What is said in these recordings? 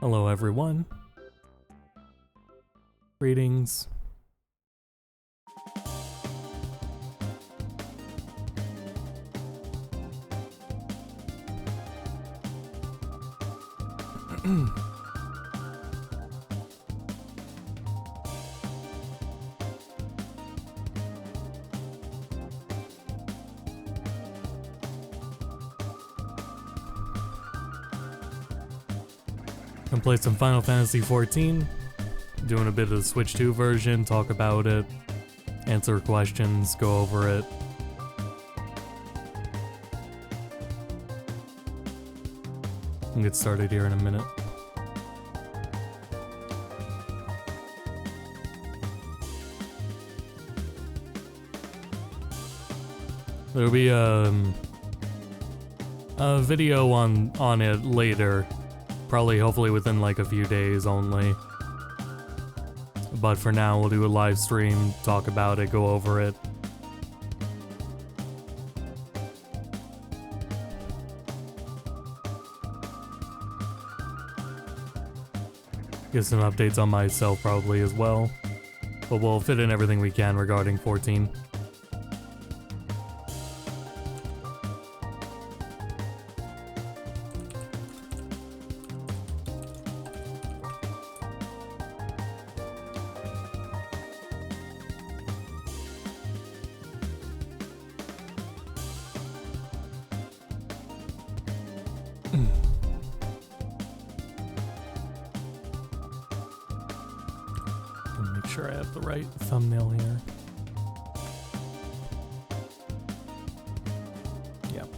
Hello everyone. Greetings. Gonna play some Final Fantasy XIV, doing a bit of the Switch 2 version, talk about it, answer questions, go over it. We'll get started here in a minute. There'll be a video on it later. Probably, hopefully within like a few days only. But for now, we'll do a live stream, talk about it, go over it. Get some updates on myself probably as well. But we'll fit in everything we can regarding 14. Make sure I have the right thumbnail here. Yep.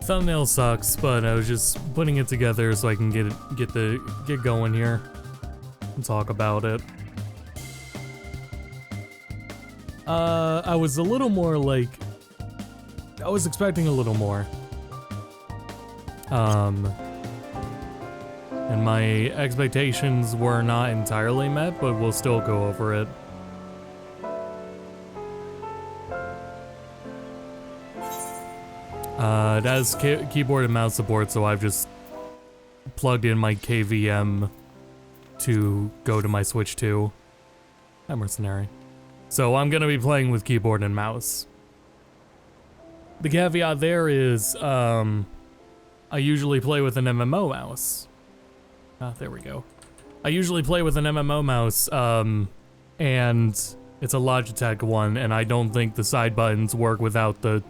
Thumbnail sucks, but I was just putting it together so I can get going here and talk about it. I was a little more like, I was expecting a little more. And my expectations were not entirely met, but we'll still go over it. It has keyboard and mouse support, so I've just plugged in my KVM to go to my Switch 2. I'm mercenary. So I'm gonna be playing with keyboard and mouse. The caveat there is, I usually play with an MMO mouse. Ah, there we go. I usually play with an MMO mouse, and it's a Logitech one, and I don't think the side buttons work without the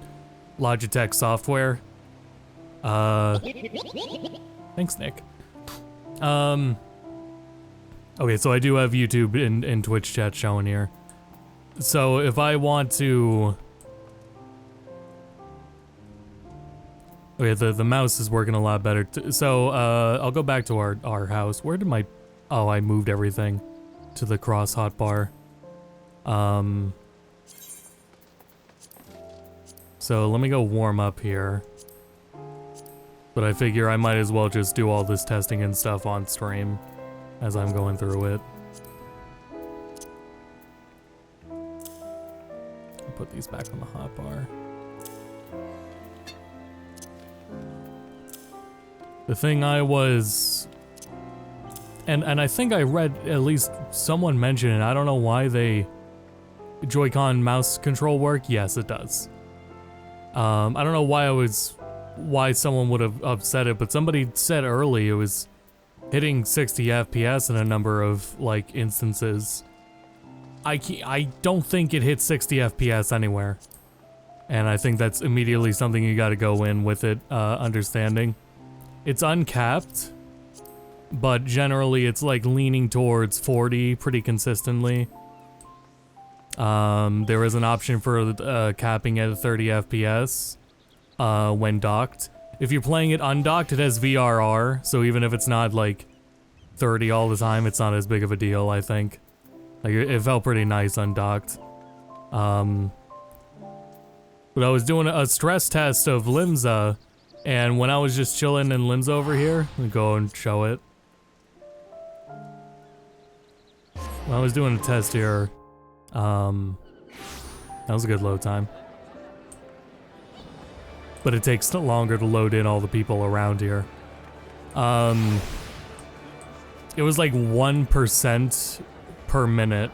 Logitech software. Thanks, Nick. Okay, so I do have YouTube and Twitch chat showing here. So if I want to... Okay, the mouse is working a lot better. So, I'll go back to our house. Where did my... Oh, I moved everything to the cross hotbar. So let me go warm up here. But I figure I might as well just do all this testing and stuff on stream as I'm going through it. I'll put these back on the hotbar. The thing I was... And I think I read, at least someone mentioned it, I don't know why they... Joy-Con mouse control work? Yes, it does. I don't know why someone would have said it, but somebody said early it was hitting 60 FPS in a number of, like, instances. I don't think it hits 60 FPS anywhere. And I think that's immediately something you gotta go in with it, understanding. It's uncapped, but generally it's like leaning towards 40 pretty consistently. There is an option for capping at 30 FPS when docked. If you're playing it undocked, it has VRR, so even if it's not like 30 all the time, it's not as big of a deal, I think. Like, it felt pretty nice undocked. But I was doing a stress test of Limsa, and when I was just chilling in Limsa over here, let me go and show it. When I was doing a test here, that was a good load time. But it takes longer to load in all the people around here. It was like 1% per minute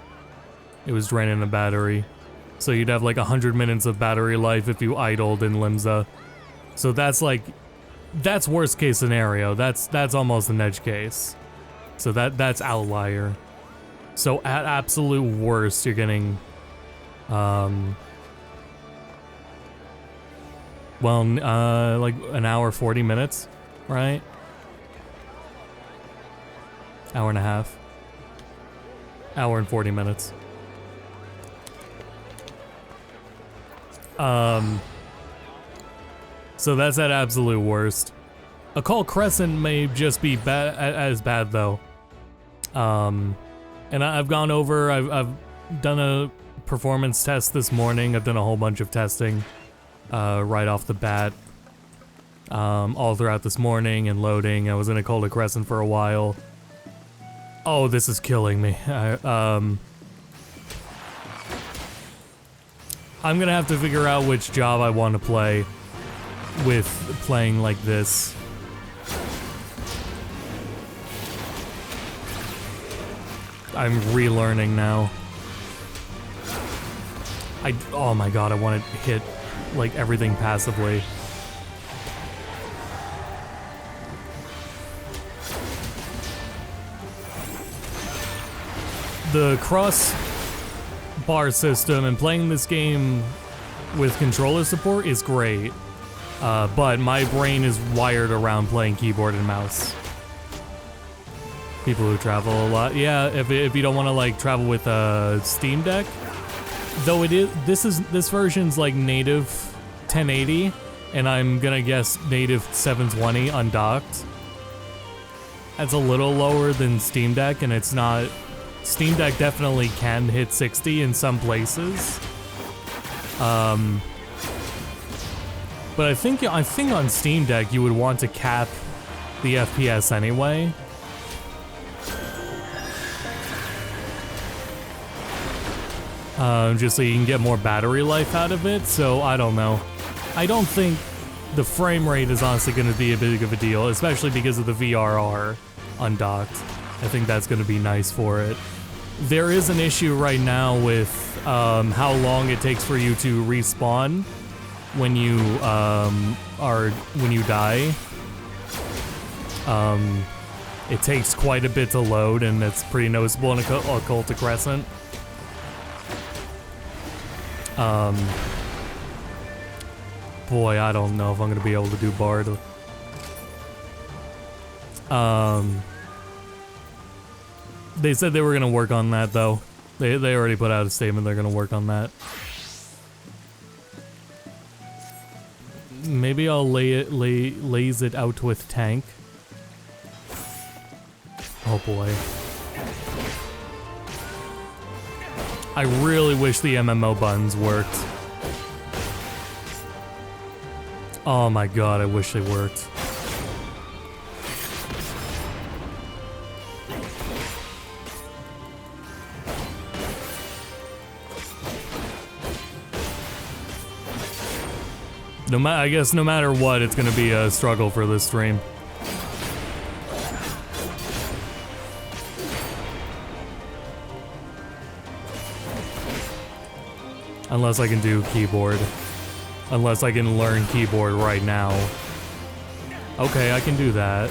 it was draining the battery. So you'd have like 100 minutes of battery life if you idled in Limsa. So that's like, that's worst case scenario. That's almost an edge case. So that's outlier. So at absolute worst, you're getting, like an hour 40 minutes, right? Hour and a half. Hour and 40 minutes. So that's at absolute worst. Occult Crescent may just be as bad though. And I've gone over, I've done a performance test this morning. I've done a whole bunch of testing right off the bat. All throughout this morning and loading. I was in Occult Crescent for a while. Oh, this is killing me. I'm gonna have to figure out which job I want to play with playing like this. I'm relearning now. Oh my god, I want to hit like everything passively. The cross bar system and playing this game with controller support is great, but my brain is wired around playing keyboard and mouse. People who travel a lot, yeah. If you don't want to like travel with a Steam Deck, though it is this version's like native 1080, and I'm gonna guess native 720 undocked. That's a little lower than Steam Deck, and it's not. Steam Deck definitely can hit 60 in some places. But I think on Steam Deck you would want to cap the FPS anyway. Just so you can get more battery life out of it, so I don't know. I don't think the frame rate is honestly going to be a big of a deal, especially because of the VRR undocked. I think that's going to be nice for it. There is an issue right now with how long it takes for you to respawn when you die. It takes quite a bit to load, and it's pretty noticeable in Occult Crescent. Boy, I don't know if I'm gonna be able to do Bard. They said they were gonna work on that though. They already put out a statement they're gonna work on that. Maybe I'll laze it out with tank. Oh boy. I really wish the MMO buttons worked. Oh my god, I wish they worked. I guess no matter what, it's gonna be a struggle for this stream. Unless I can do keyboard. Unless I can learn keyboard right now. Okay, I can do that.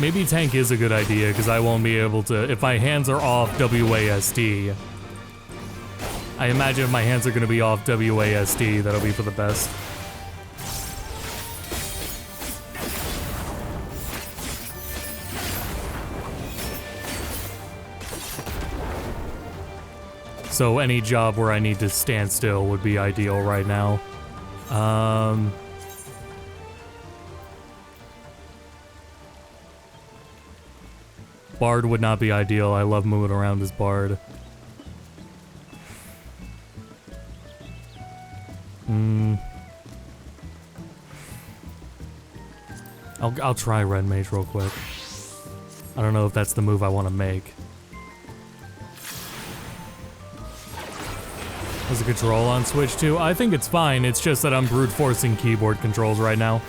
Maybe tank is a good idea, because I won't be able to... If my hands are off WASD... I imagine if my hands are going to be off WASD, that'll be for the best. So any job where I need to stand still would be ideal right now. Bard would not be ideal. I love moving around as Bard. I'll try Red Mage real quick. I don't know if that's the move I want to make. Is a control on Switch 2? I think it's fine, it's just that I'm brute forcing keyboard controls right now.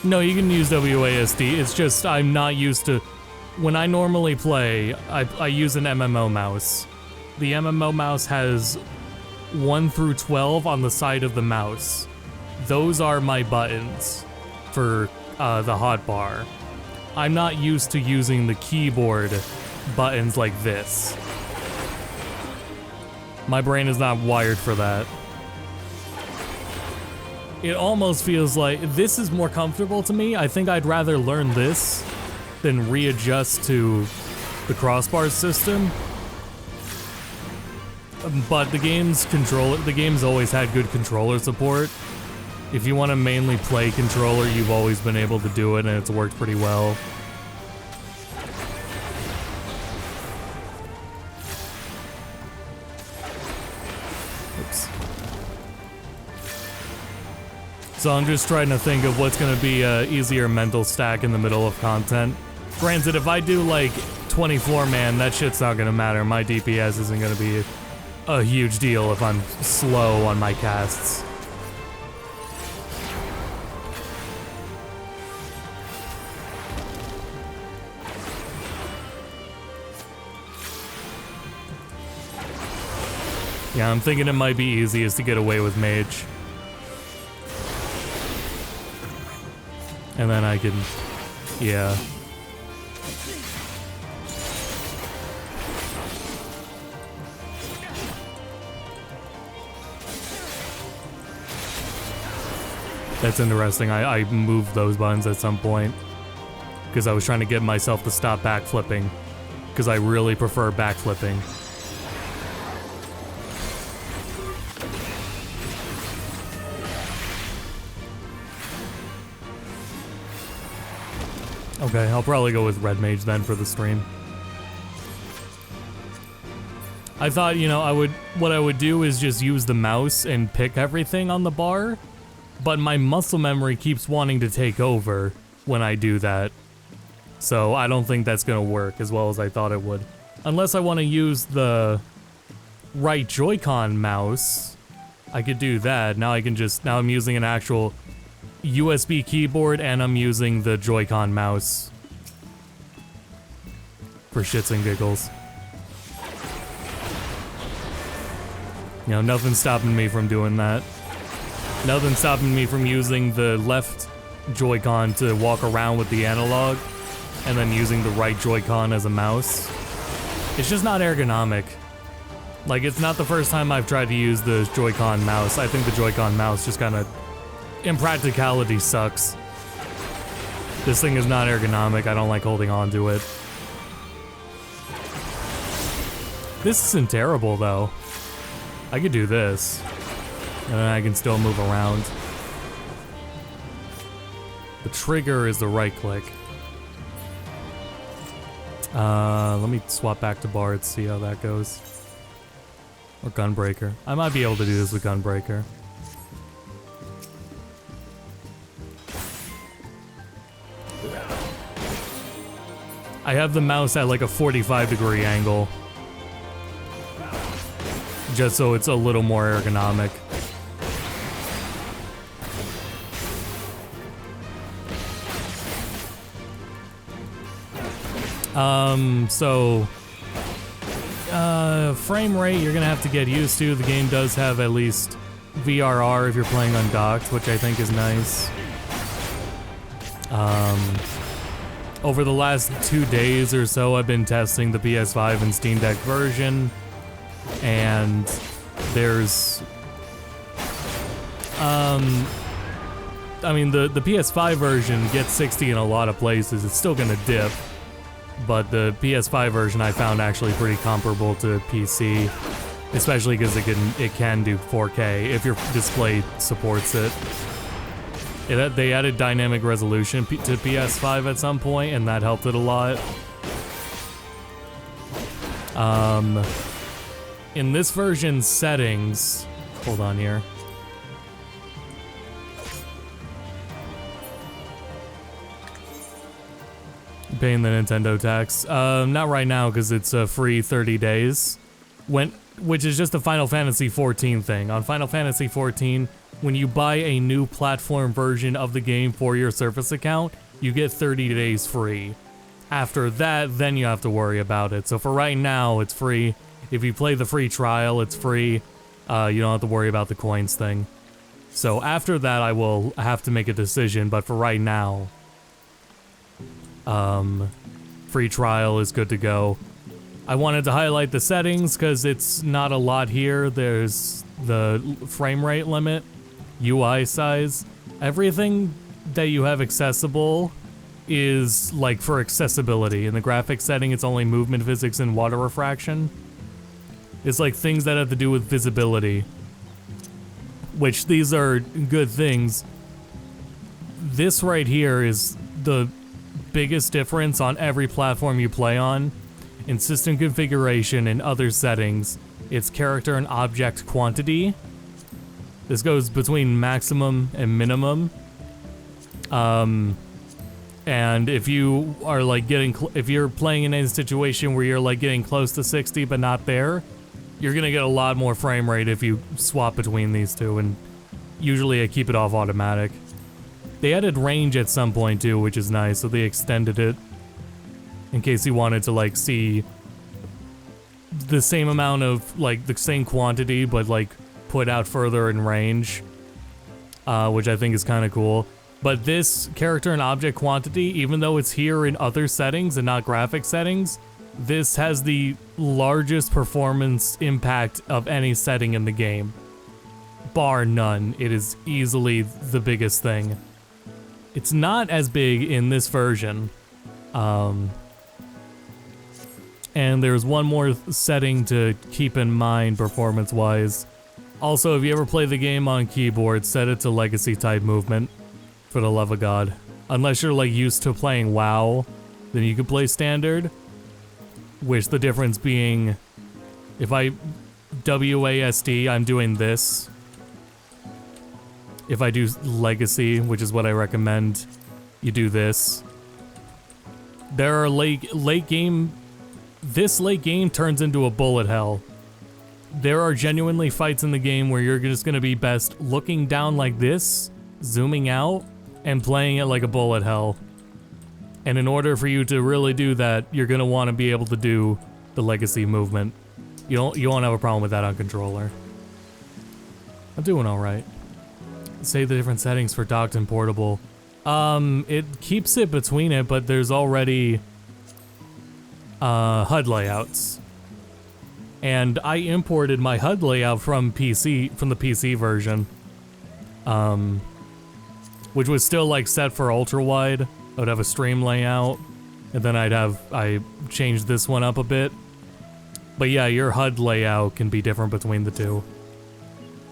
No, you can use WASD, it's just I'm not used to... When I normally play, I use an MMO mouse. The MMO mouse has 1 through 12 on the side of the mouse. Those are my buttons for the hotbar. I'm not used to using the keyboard buttons like this. My brain is not wired for that. It almost feels like this is more comfortable to me. I think I'd rather learn this than readjust to the crossbar system. But the game's always had good controller support. If you want to mainly play controller, you've always been able to do it, and it's worked pretty well. Oops. So I'm just trying to think of what's going to be an easier mental stack in the middle of content. Granted, if I do like 24-man, that shit's not going to matter. My DPS isn't going to be a huge deal if I'm slow on my casts. Yeah, I'm thinking it might be easiest to get away with mage. And then I can... yeah. That's interesting. I moved those buttons at some point because I was trying to get myself to stop backflipping because I really prefer backflipping. Okay, I'll probably go with Red Mage then for the stream. I thought, you know, what I would do is just use the mouse and pick everything on the bar, but my muscle memory keeps wanting to take over when I do that. So I don't think that's gonna work as well as I thought it would. Unless I want to use the right Joy-Con mouse, I could do that. Now I'm using an actual USB keyboard and I'm using the Joy-Con mouse for shits and giggles. You know, nothing's stopping me from doing that. Nothing's stopping me from using the left Joy-Con to walk around with the analog and then using the right Joy-Con as a mouse. It's just not ergonomic. Like, it's not the first time I've tried to use the Joy-Con mouse. I think the Joy-Con mouse just kind of, in practicality, sucks. This thing is not ergonomic. I don't like holding on to it. This isn't terrible, though. I could do this. And then I can still move around. The trigger is the right click. Let me swap back to Bard, see how that goes. Or Gunbreaker. I might be able to do this with Gunbreaker. I have the mouse at like a 45-degree angle. Just so it's a little more ergonomic. Frame rate you're gonna have to get used to. The game does have at least VRR if you're playing undocked, which I think is nice. Over the last 2 days or so, I've been testing the PS5 and Steam Deck version, and there's, I mean, the PS5 version gets 60 in a lot of places. It's still gonna dip, but the PS5 version I found actually pretty comparable to PC, especially because it can do 4K if your display supports it. They added dynamic resolution to PS5 at some point, and that helped it a lot. In this version settings, hold on here. Paying the Nintendo tax. Not right now because it's a free 30 days. Which is just a Final Fantasy XIV thing. On Final Fantasy XIV, when you buy a new platform version of the game for your Surface account, you get 30 days free. After that, then you have to worry about it. So for right now, it's free. If you play the free trial, it's free. You don't have to worry about the coins thing. So after that, I will have to make a decision, but for right now, free trial is good to go. I wanted to highlight the settings because it's not a lot here. There's the frame rate limit, UI size. Everything that you have accessible is like for accessibility. In the graphics setting, it's only movement physics and water refraction. It's like things that have to do with visibility, which these are good things. This right here is the biggest difference on every platform you play on. In system configuration and other settings, it's character and object quantity. This goes between maximum and minimum. And if you are like if you're playing in a situation where you're like getting close to 60 but not there, you're gonna get a lot more frame rate if you swap between these two, and usually I keep it off automatic. They added range at some point too, which is nice, so they extended it in case you wanted to like see the same amount of like the same quantity but like put out further in range, which I think is kind of cool. But this character and object quantity, even though it's here in other settings and not graphic settings, this has the largest performance impact of any setting in the game. Bar none. It is easily the biggest thing. It's not as big in this version. And there's one more setting to keep in mind performance-wise. Also, if you ever play the game on keyboard, set it to legacy type movement, for the love of God. Unless you're like used to playing WoW, then you can play standard. Which the difference being, if I WASD, I'm doing this. If I do legacy, which is what I recommend, you do this. There are late game. This late game turns into a bullet hell. There are genuinely fights in the game where you're just gonna be best looking down like this, zooming out, and playing it like a bullet hell. And in order for you to really do that, you're gonna want to be able to do the legacy movement. You won't have a problem with that on controller. I'm doing all right. Save the different settings for docked and portable. It keeps it between it, but there's already HUD layouts. And I imported my HUD layout from the PC version. Which was still like set for ultra wide. I would have a stream layout, and then I changed this one up a bit. But yeah, your HUD layout can be different between the two.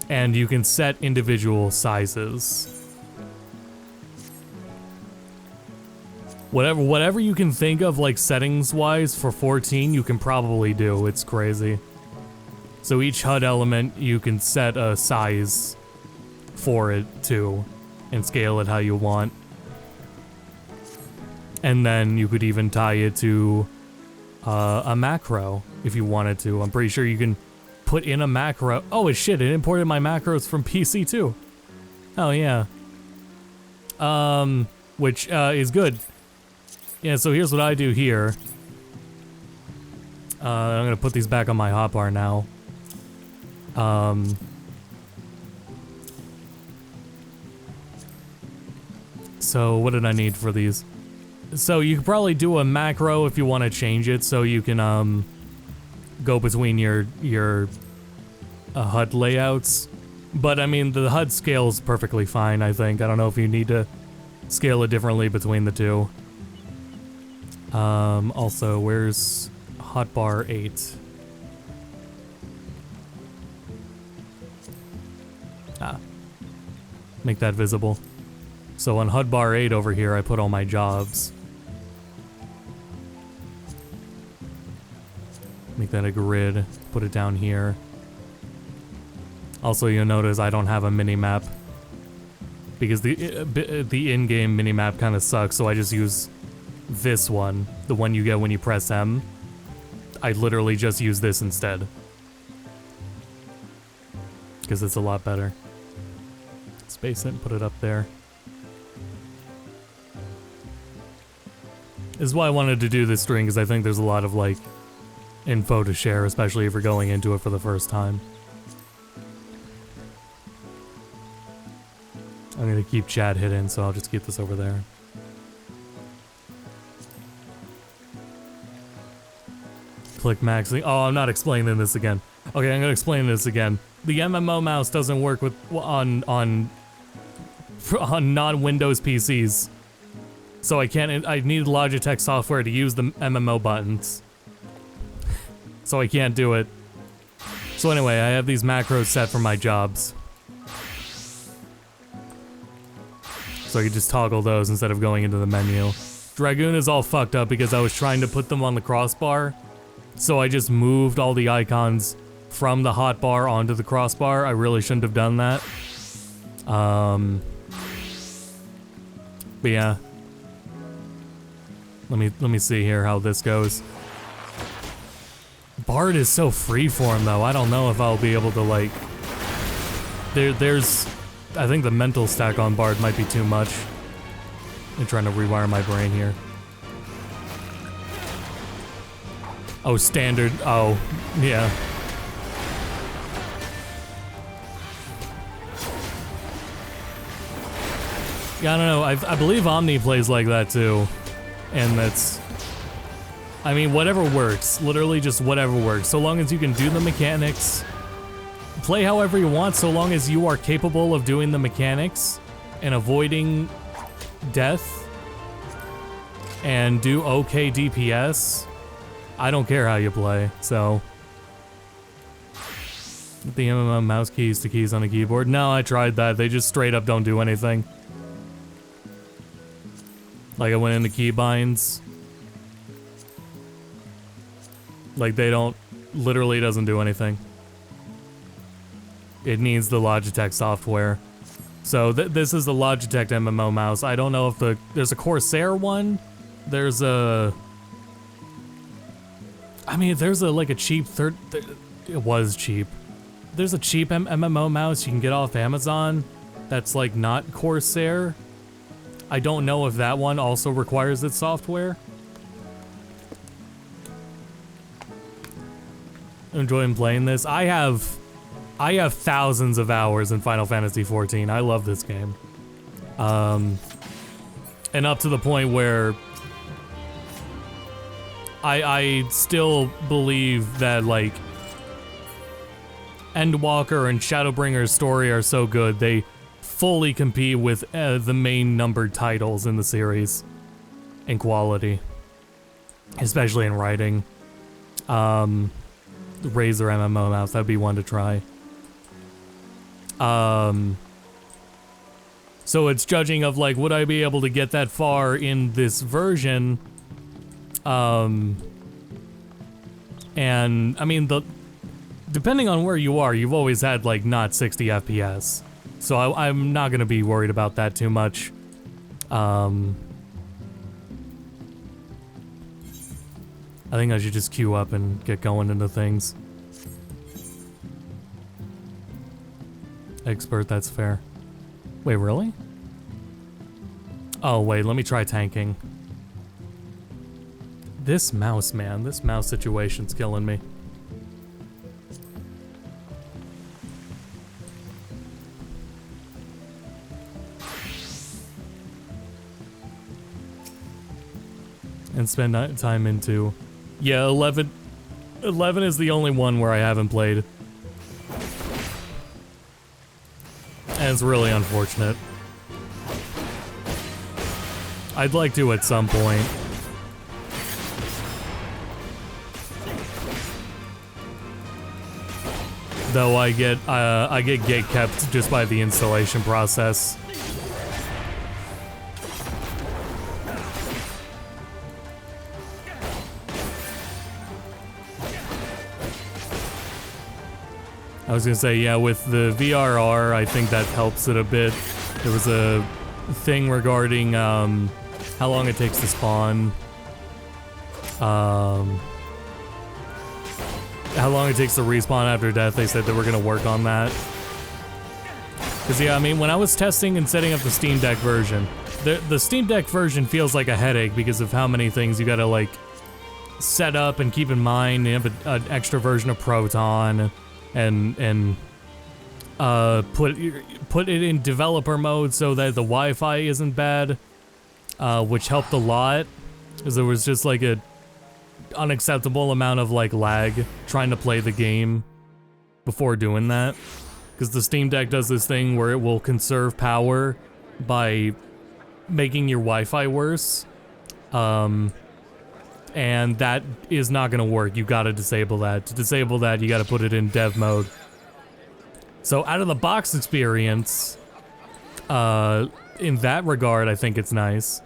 And you can set individual sizes. Whatever you can think of like settings wise for 14, you can probably do. It's crazy. So each HUD element, you can set a size for it too, and scale it how you want. And then you could even tie it to a macro if you wanted to. I'm pretty sure you can put in a macro. Oh shit, it imported my macros from PC too. Oh yeah. Which is good. Yeah, so here's what I do here. I'm gonna put these back on my hotbar now. So what did I need for these? So you could probably do a macro if you want to change it so you can go between your HUD layouts. But I mean, the HUD scales perfectly fine, I think. I don't know if you need to scale it differently between the two. Also, where's hotbar 8? Ah. Make that visible. So on HUD bar 8 over here, I put all my jobs. Make that a grid, put it down here. Also, you'll notice I don't have a mini-map because the in-game mini-map kind of sucks, so I just use this one, the one you get when you press M. I literally just use this instead because it's a lot better. Space it and put it up there. This is why I wanted to do this stream, because I think there's a lot of, like, info to share, especially if you're going into it for the first time. I'm gonna keep chat hidden, so I'll just keep this over there. Click maxing. Oh, I'm not explaining this again. Okay, I'm gonna explain this again. The MMO mouse doesn't work with on non-Windows PCs. So I need Logitech software to use the MMO buttons. So I can't do it. So anyway, I have these macros set for my jobs. So I can just toggle those instead of going into the menu. Dragoon is all fucked up because I was trying to put them on the crossbar. So I just moved all the icons from the hotbar onto the crossbar. I really shouldn't have done that. But yeah. Let me see here how this goes. Bard is so freeform though. I don't know if I'll be able to like. There's, I think the mental stack on Bard might be too much. I'm trying to rewire my brain here. Oh, standard. Oh, yeah. Yeah, I don't know. I believe Omni plays like that too. And that's, I mean, whatever works. Literally just whatever works. So long as you can do the mechanics. Play however you want, so long as you are capable of doing the mechanics and avoiding death and do okay DPS. I don't care how you play, so. The MMO mouse keys to keys on a keyboard. No, I tried that. They just straight up don't do anything. Like I went into keybinds. Like they don't, literally doesn't do anything. It needs the Logitech software. So this is the Logitech MMO mouse. I don't know if there's a Corsair one. There's a, I mean, there's a like a cheap it was cheap. There's a cheap MMO mouse you can get off Amazon that's like not Corsair. I don't know if that one also requires its software. I'm enjoying playing this. I have thousands of hours in Final Fantasy XIV. I love this game. And up to the point where I still believe that like Endwalker and Shadowbringer's story are so good, they fully compete with the main numbered titles in the series in quality, especially in writing. Razer MMO mouse, that'd be one to try. So it's judging of like, would I be able to get that far in this version? And I mean, depending on where you are, you've always had like not 60 FPS. So I'm not gonna be worried about that too much. I think I should just queue up and get going into things. Expert, that's fair. Wait, really? Oh, wait, let me try tanking. This mouse, man, this mouse situation's killing me. and spend time into. Yeah, 11 is the only one where I haven't played. And it's really unfortunate. I'd like to at some point. Though I get gatekept just by the installation process. I was gonna say, yeah, with the VRR, I think that helps it a bit. There was a thing regarding how long it takes to spawn. How long it takes to respawn after death. They said they were gonna work on that. Cause yeah, I mean, when I was testing and setting up the Steam Deck version, the Steam Deck version feels like a headache because of how many things you gotta like set up and keep in mind. You have an extra version of Proton. And put it in developer mode so that the Wi-Fi isn't bad, which helped a lot, because there was just like a unacceptable amount of like lag trying to play the game before doing that, because the Steam Deck does this thing where it will conserve power by making your Wi-Fi worse, and that is not gonna work. You gotta disable that. To disable that, you gotta put it in dev mode. So out of the box experience, in that regard, I think it's nice.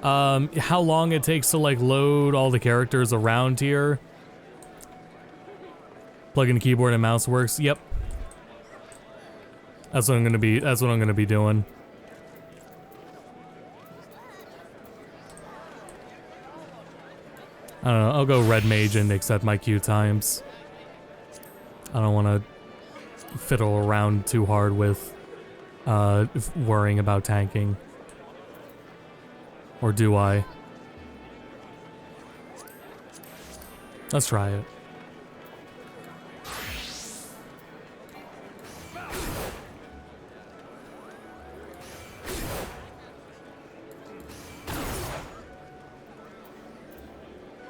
How long it takes to like load all the characters around here. Plug in keyboard and mouse works. Yep. That's what I'm gonna be doing. I don't know, I'll go Red Mage and accept my queue times. I don't want to fiddle around too hard with worrying about tanking. Or do I? Let's try it.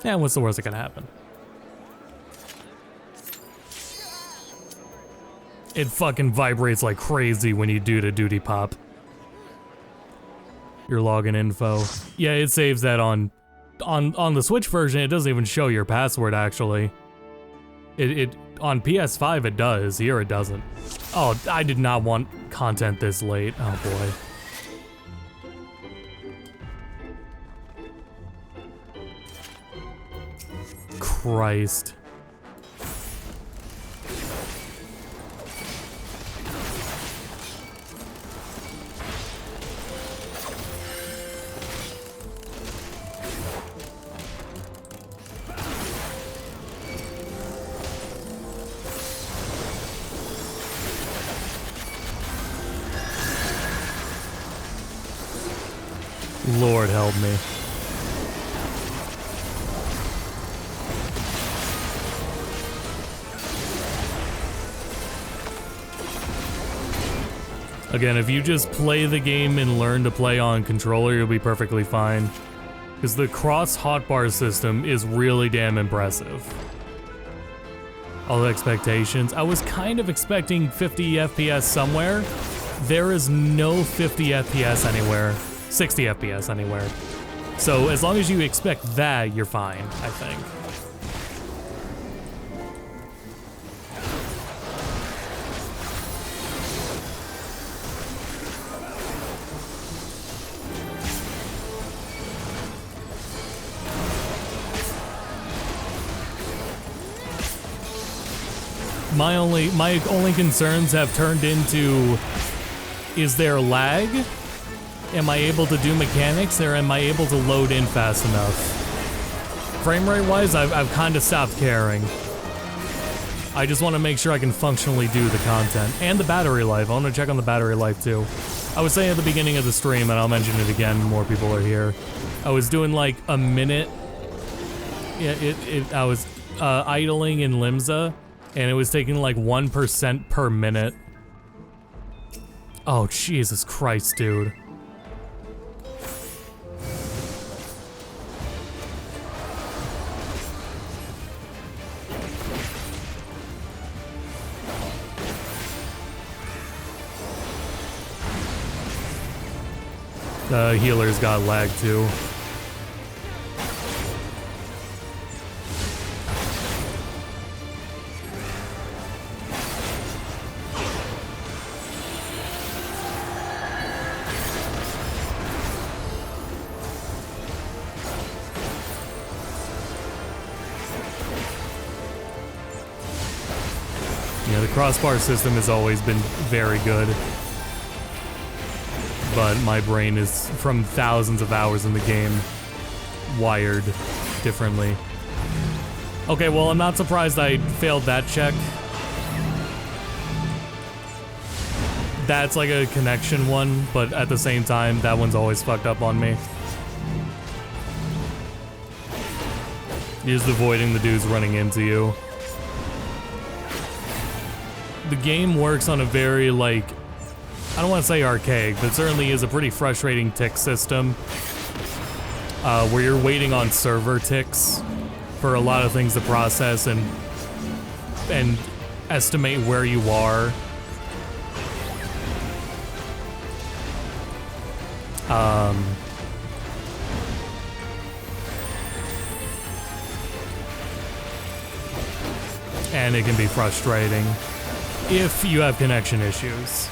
Yeah, what's the worst that can happen? It fucking vibrates like crazy when you do the duty pop. Your login info. Yeah, it saves that on the Switch version. It doesn't even show your password actually. It on PS5 it does. Here it doesn't. Oh, I did not want content this late. Oh boy. Christ. Lord help me. Again, if you just play the game and learn to play on controller, you'll be perfectly fine. Because the cross hotbar system is really damn impressive. All the expectations. I was kind of expecting 50 FPS somewhere. There is no 50 FPS anywhere. 60 FPS anywhere. So as long as you expect that, you're fine, I think. My only concerns have turned into, is there lag? Am I able to do mechanics, or am I able to load in fast enough? Frame rate wise, I've kind of stopped caring. I just want to make sure I can functionally do the content. And the battery life, I want to check on the battery life too. I was saying at the beginning of the stream, and I'll mention it again when more people are here. I was doing like a minute. Yeah, I was idling in Limsa, and it was taking like 1% per minute. Oh, Jesus Christ, dude. Healers got lag too. Yeah, the crossbar system has always been very good. But my brain is, from thousands of hours in the game, wired differently. Okay, well, I'm not surprised I failed that check. That's like a connection one, but at the same time, that one's always fucked up on me. You're just avoiding the dudes running into you. The game works on a very, like, I don't want to say archaic, but it certainly is a pretty frustrating tick system, where you're waiting on server ticks for a lot of things to process and estimate where you are. And it can be frustrating if you have connection issues.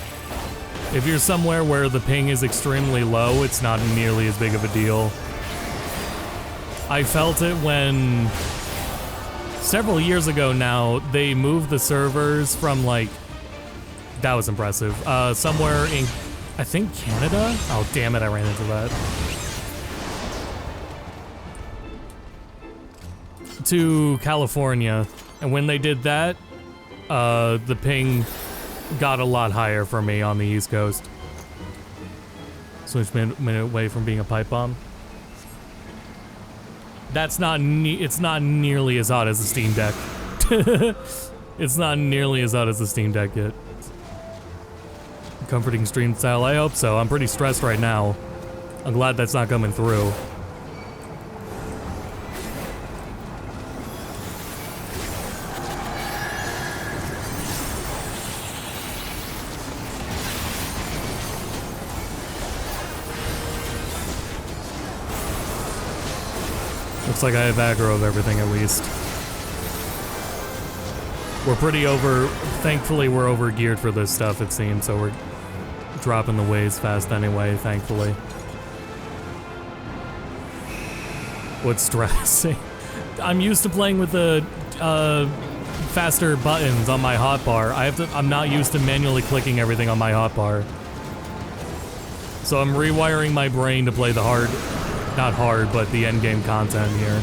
If you're somewhere where the ping is extremely low, it's not nearly as big of a deal. I felt it when, several years ago now, they moved the servers from, like, that was impressive, somewhere in, I think, Canada? Oh, damn it, I ran into that. To California. And when they did that, the ping got a lot higher for me on the East Coast. Switch minute away from being a pipe bomb. That's not it's not nearly as hot as the Steam Deck. It's not nearly as hot as the Steam Deck yet. Comforting stream style, I hope so. I'm pretty stressed right now. I'm glad that's not coming through. Looks like I have aggro of everything at least. We're pretty thankfully we're over geared for this stuff, it seems, so we're dropping the waves fast anyway, thankfully. What's stressing? I'm used to playing with the faster buttons on my hotbar. I'm not used to manually clicking everything on my hotbar. So I'm rewiring my brain to play the not hard, but the endgame content here.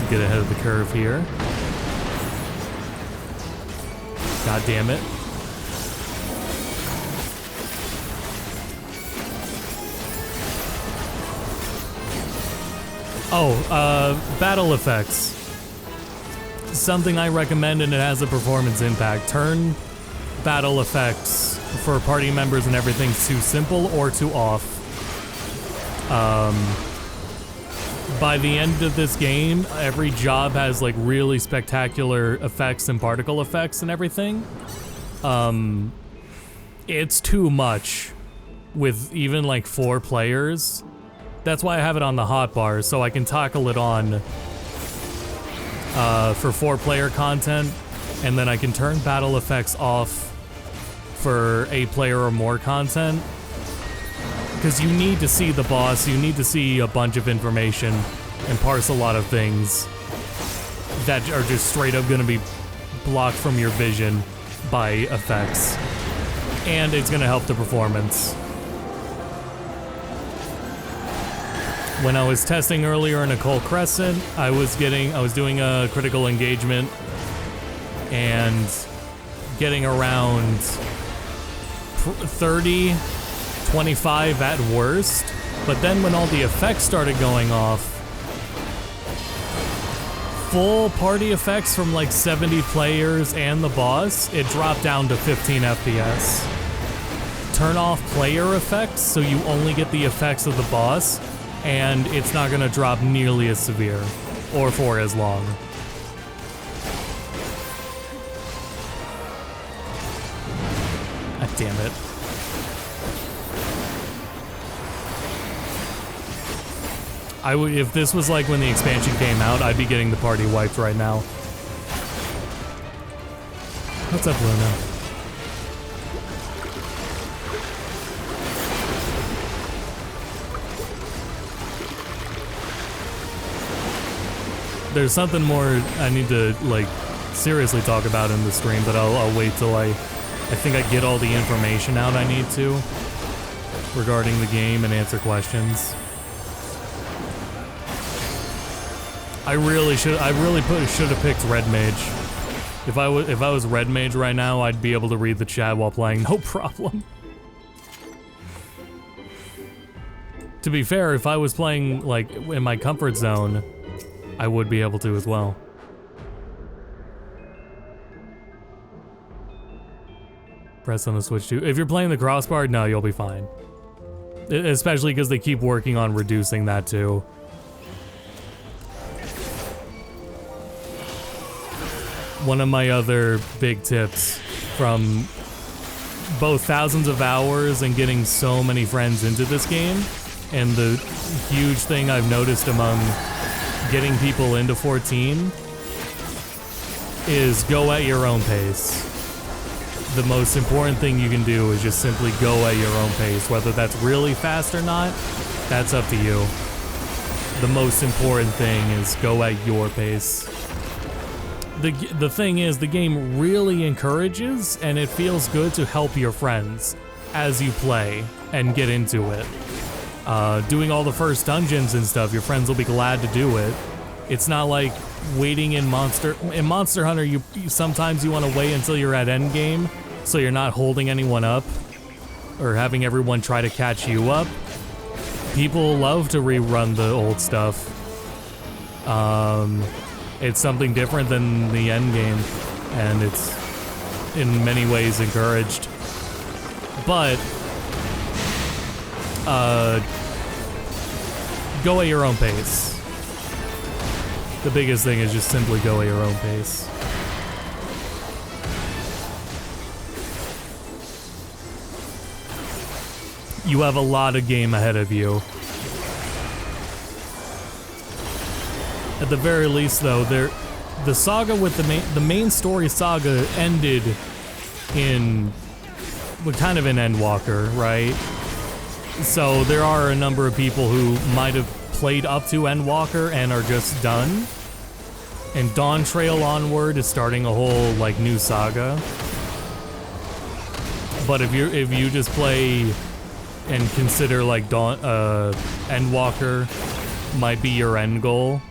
Get ahead of the curve here. God damn it. Oh, battle effects. Something I recommend, and it has a performance impact. Turn battle effects for party members and everything too simple or too off. By the end of this game, every job has like really spectacular effects and particle effects and everything. It's too much with even like 4 players. That's why I have it on the hotbar, so I can toggle it on for 4-player content, and then I can turn battle effects off for 8-player or more content. Because you need to see the boss, you need to see a bunch of information and parse a lot of things that are just straight up gonna be blocked from your vision by effects. And it's gonna help the performance. When I was testing earlier in Occult Crescent, I was doing a critical engagement and getting around 30, 25 at worst, but then when all the effects started going off, full party effects from like 70 players and the boss, it dropped down to 15 FPS. Turn off player effects so you only get the effects of the boss, and it's not gonna drop nearly as severe, or for as long. damn it. I would, if this was like when the expansion came out, I'd be getting the party wiped right now. What's up, Luna? There's something more I need to, like, seriously talk about in the stream, but I'll wait till I think I get all the information out I need to regarding the game and answer questions. I really should have picked Red Mage. If I was Red Mage right now, I'd be able to read the chat while playing, no problem. To be fair, if I was playing like in my comfort zone, I would be able to as well. Press on the Switch too. If you're playing the crossbar, no, you'll be fine. Especially because they keep working on reducing that too. One of my other big tips from both thousands of hours and getting so many friends into this game, and the huge thing I've noticed among getting people into 14 is go at your own pace. The most important thing you can do is just simply go at your own pace. Whether that's really fast or not, that's up to you. The most important thing is go at your pace. The thing is, the game really encourages and it feels good to help your friends as you play and get into it. Doing all the first dungeons and stuff, your friends will be glad to do it. It's not like waiting in Monster Hunter, you sometimes you want to wait until you're at endgame so you're not holding anyone up or having everyone try to catch you up. People love to rerun the old stuff. It's something different than the end game, and it's in many ways encouraged. But go at your own pace. The biggest thing is just simply go at your own pace. You have a lot of game ahead of you. At the very least, though, the saga with the main story saga ended in kind of an Endwalker, right? So there are a number of people who might have played up to Endwalker and are just done. And Dawn Trail Onward is starting a whole like new saga. But if you just play and consider like Endwalker might be your end goal,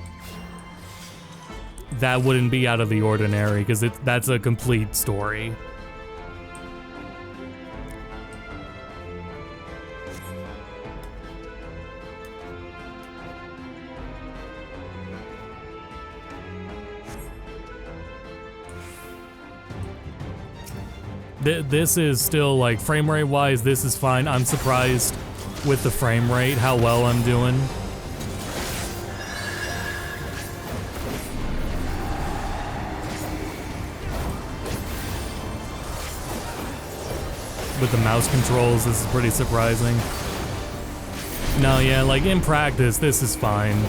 that wouldn't be out of the ordinary, because that's a complete story. This is still, like, frame rate wise, this is fine. I'm surprised with the frame rate, how well I'm doing. With the mouse controls, this is pretty surprising. No, yeah, like in practice, this is fine.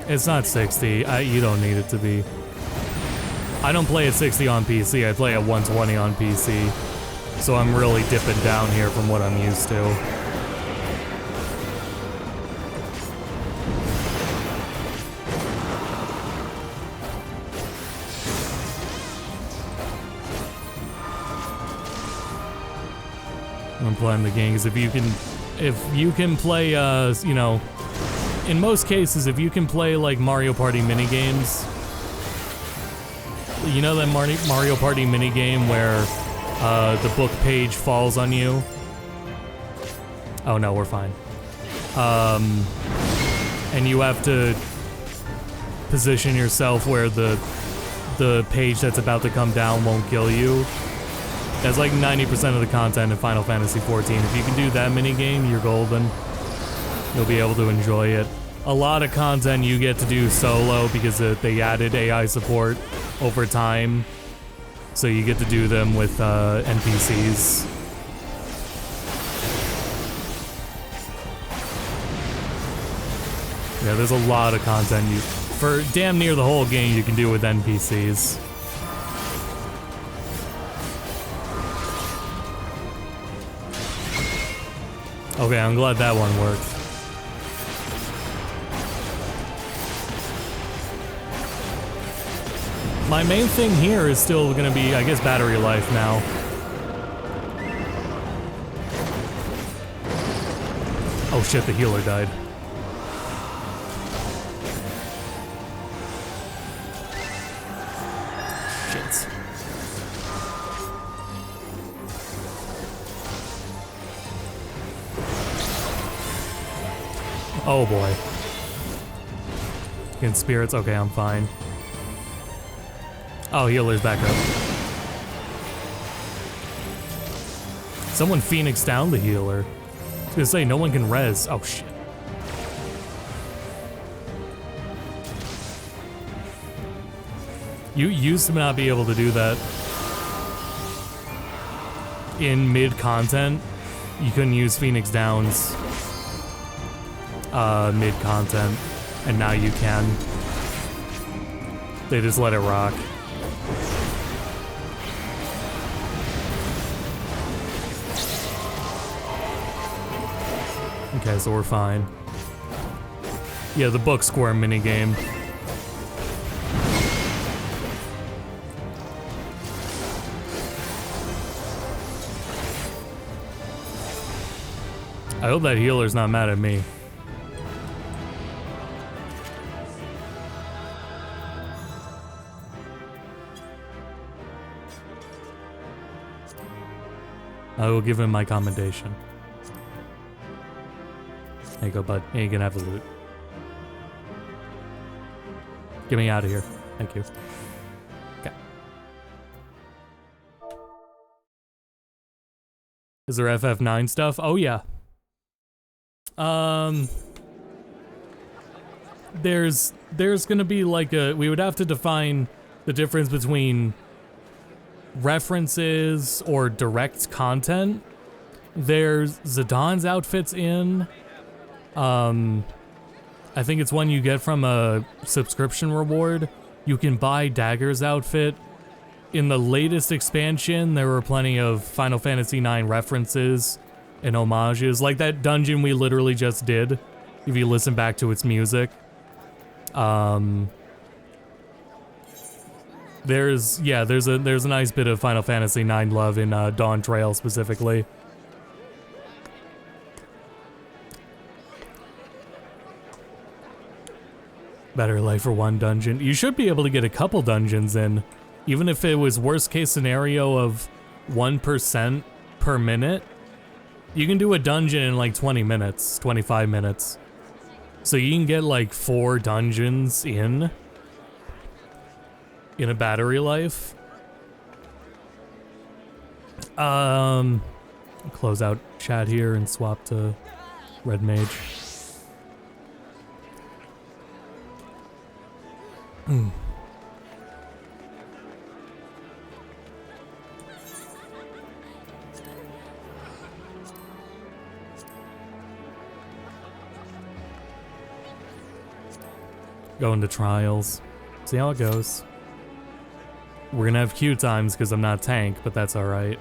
It's not 60. You don't need it to be. I don't play at 60 on PC, I play at 120 on PC. So I'm really dipping down here from what I'm used to. I'm playing the games. If you can play, you know, in most cases, if you can play like Mario Party minigames, you know that Mario Party minigame where the book page falls on you? Oh no, we're fine. And you have to position yourself where the page that's about to come down won't kill you. That's like 90% of the content in Final Fantasy XIV. If you can do that minigame, you're golden. You'll be able to enjoy it. A lot of content you get to do solo because they added AI support over time. So you get to do them with NPCs. Yeah, there's a lot of content for damn near the whole game you can do with NPCs. Okay, I'm glad that one worked. My main thing here is still gonna be, I guess, battery life now. Oh shit, the healer died. Shit. Oh boy. Against spirits? Okay, I'm fine. Oh, healer's back up. Someone phoenixed down the healer. I was gonna say, no one can res. Oh shit. You used to not be able to do that. In mid-content, you couldn't use Phoenix Downs mid-content, and now you can. They just let it rock. Okay, so we're fine. Yeah, the book square minigame. I hope that healer's not mad at me. I will give him my commendation. There you go, bud. And you can have the loot. Get me out of here. Thank you. Okay. Is there FF9 stuff? Oh yeah. There's gonna be like we would have to define the difference between references or direct content. There's Zidane outfits in. I think it's one you get from a subscription reward. You can buy Dagger's outfit. In the latest expansion, there were plenty of Final Fantasy IX references and homages, like that dungeon we literally just did, if you listen back to its music. There's a nice bit of Final Fantasy IX love in Dawn Trail specifically. Better life for one dungeon. You should be able to get a couple dungeons in, even if it was worst case scenario of 1% per minute. You can do a dungeon in like 20 minutes, 25 minutes. So you can get like 4 dungeons in a battery life. Close out chat here and swap to Red Mage. Going to trials. See how it goes. We're gonna have queue times because I'm not tank, but that's alright.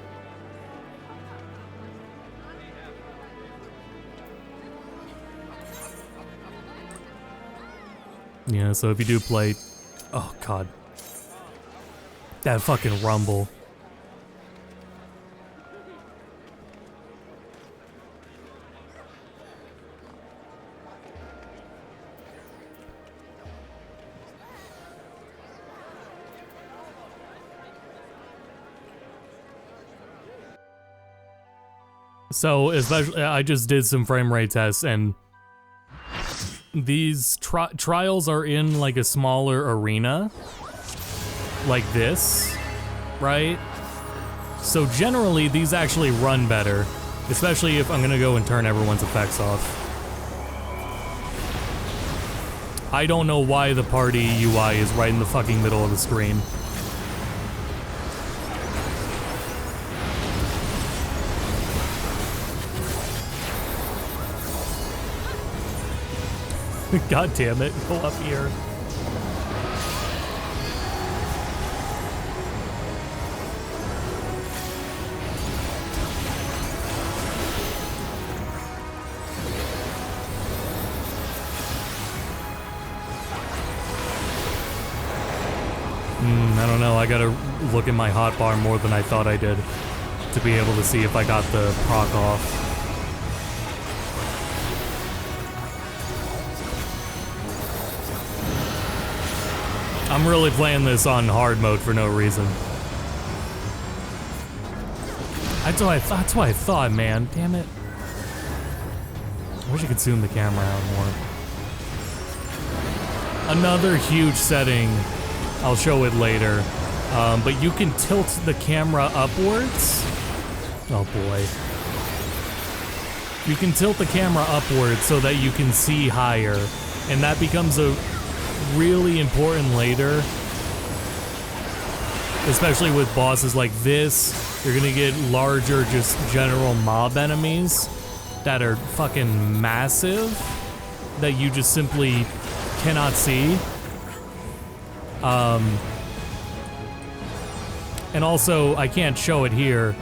Yeah, so if you do play... Oh, God. That fucking rumble. So, especially, I just did some frame rate tests, and these trials are in like a smaller arena, like this, right? So generally, these actually run better, especially if I'm gonna go and turn everyone's effects off. I don't know why the party UI is right in the fucking middle of the screen. God damn it, go up here. I don't know, I gotta look at my hotbar more than I thought I did to be able to see if I got the proc off. I'm really playing this on hard mode for no reason. That's what I thought, man. Damn it. I wish I could zoom the camera out more. Another huge setting. I'll show it later. But you can tilt the camera upwards. Oh boy. You can tilt the camera upwards so that you can see higher. And that becomes a really important later. Especially with bosses like this. You're gonna get larger, just general mob enemies that are fucking massive. That you just simply cannot see. And also, I can't show it here.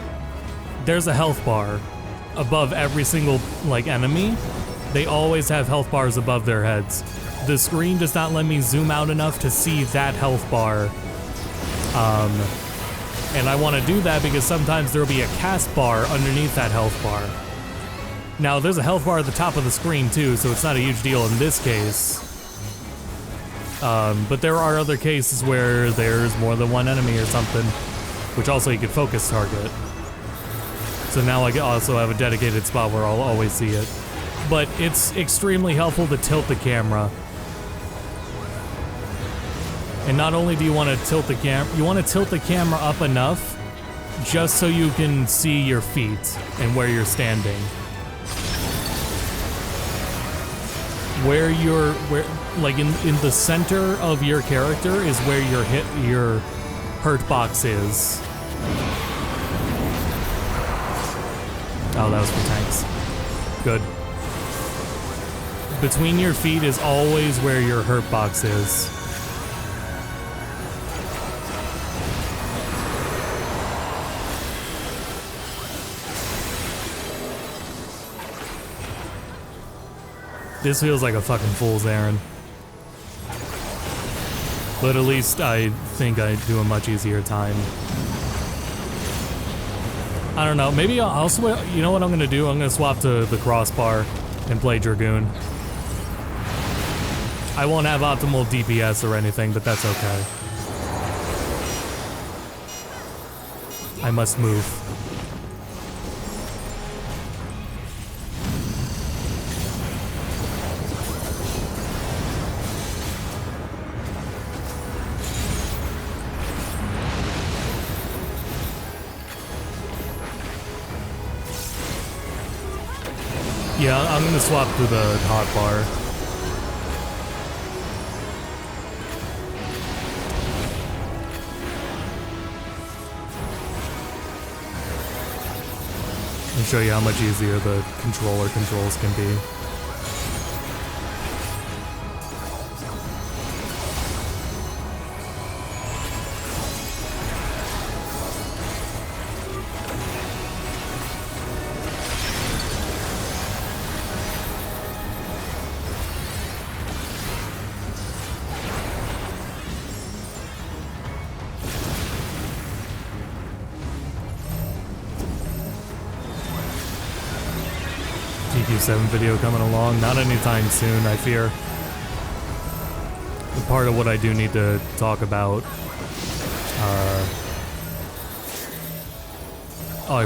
There's a health bar above every single, like, enemy. They always have health bars above their heads. The screen does not let me zoom out enough to see that health bar. And I want to do that because sometimes there'll be a cast bar underneath that health bar. Now, there's a health bar at the top of the screen too, so it's not a huge deal in this case. But there are other cases where there's more than one enemy or something, which also you could focus target. So now I also have a dedicated spot where I'll always see it. But it's extremely helpful to tilt the camera. And not only do you want to tilt the you want to tilt the camera up enough just so you can see your feet and where you're standing. Like in the center of your character is where your hurt box is. Oh, that was for tanks. Good. Between your feet is always where your hurt box is. This feels like a fucking fool's errand. But at least I think I do a much easier time. I don't know, maybe I'll you know what I'm gonna do? I'm gonna swap to the crossbar and play Dragoon. I won't have optimal DPS or anything, but that's okay. I must move. Yeah, I'm gonna swap to the hotbar. And show you how much easier the controller controls can be. XIV video coming along, not anytime soon, I fear. But part of what I do need to talk about, oh,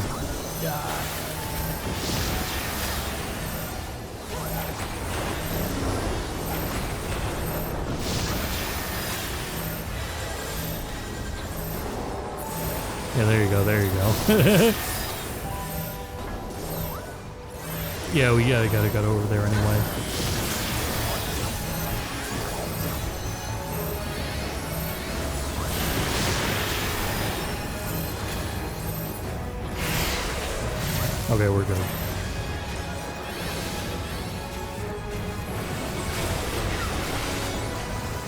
yeah, there you go, there you go. Yeah, we gotta go over there anyway. Okay, we're good.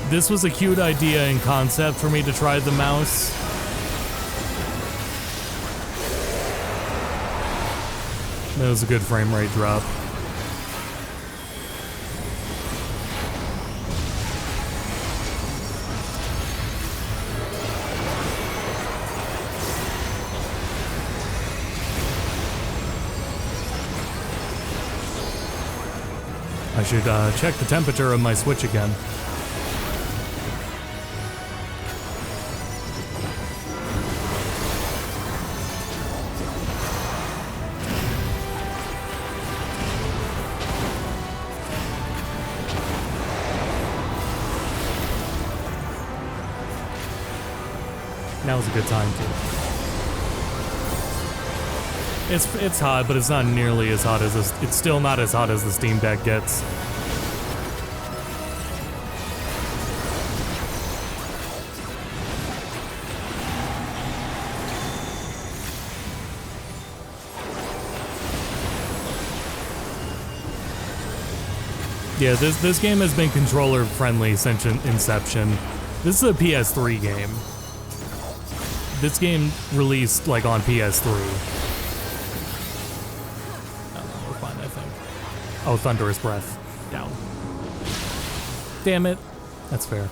This was a cute idea in concept for me to try the mouse. That was a good frame rate drop. I should check the temperature of my Switch again. Now's a good time too. It's hot, but it's not nearly as hot as this. It's still not as hot as the Steam Deck gets. Yeah, this game has been controller friendly since inception. This is a PS3 game. This game released like on PS3. We're fine, I think. Oh, Thunderous Breath. Down. Damn it. That's fair.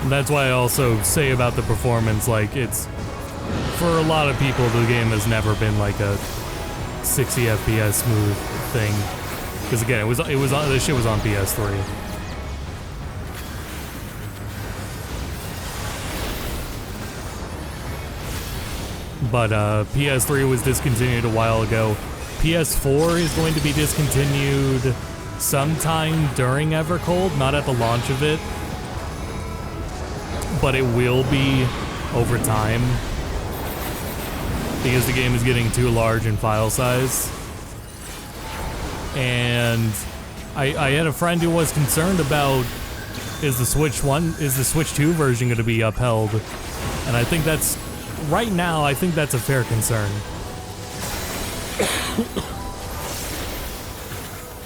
That's why I also say about the performance, like, it's, for a lot of people, the game has never been like a 60 FPS smooth thing. Because again, it was on, this shit was on PS3. But PS3 was discontinued a while ago. PS4 is going to be discontinued sometime during Evercold, not at the launch of it. But it will be over time because the game is getting too large in file size. And I had a friend who was concerned about, is the Switch 2 version going to be upheld? And I think that's, right now, I think that's a fair concern.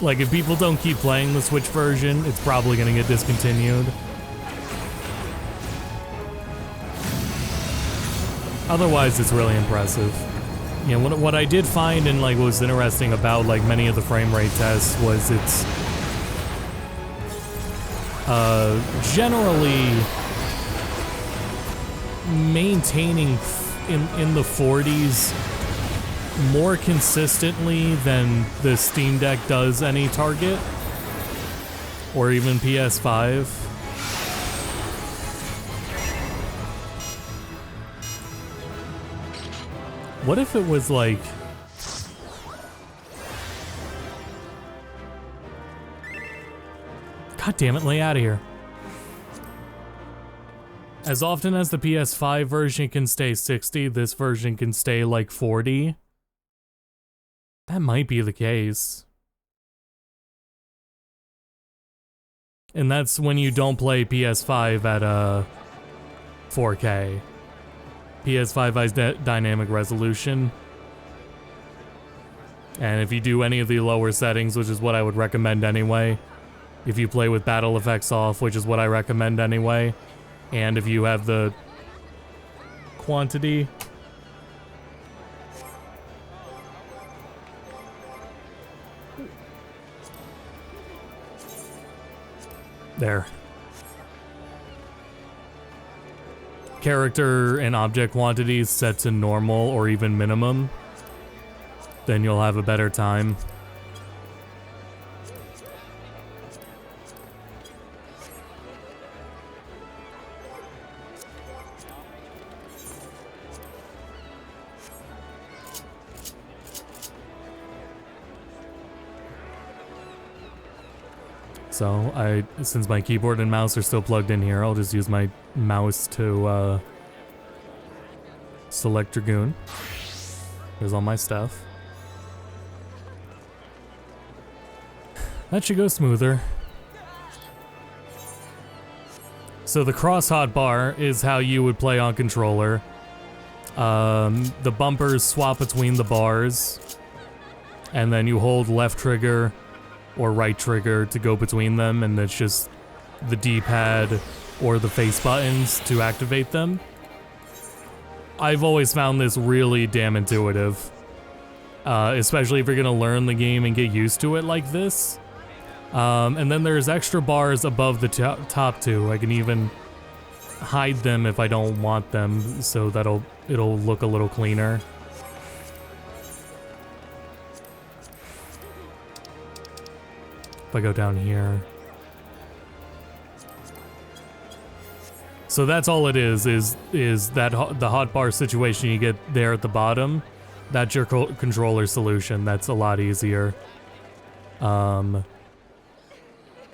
Like, if people don't keep playing the Switch version, it's probably going to get discontinued. Otherwise, it's really impressive. You know, what I did find and like what was interesting about like many of the frame rate tests was it's generally maintaining in the 40s more consistently than the Steam Deck does any target or even PS5. What if it was like... God damn it, lay out of here. As often as the PS5 version can stay 60, this version can stay like 40. That might be the case. And that's when you don't play PS5 at 4K. PS5 has dynamic resolution. And if you do any of the lower settings, which is what I would recommend anyway, if you play with battle effects off, which is what I recommend anyway, and if you have the quantity, there. Character and object quantities set to normal or even minimum, then you'll have a better time. So since my keyboard and mouse are still plugged in here, I'll just use my mouse to select Dragoon. There's all my stuff. That should go smoother. So the cross hotbar is how you would play on controller. The bumpers swap between the bars, and then you hold left trigger or right trigger to go between them, and it's just the D-pad or the face buttons to activate them. I've always found this really damn intuitive, especially if you're gonna learn the game and get used to it like this. And then there's extra bars above the top two. I can even hide them if I don't want them, so it'll look a little cleaner. If I go down here. So that's all it is that the hotbar situation you get there at the bottom. That's your controller solution. That's a lot easier. And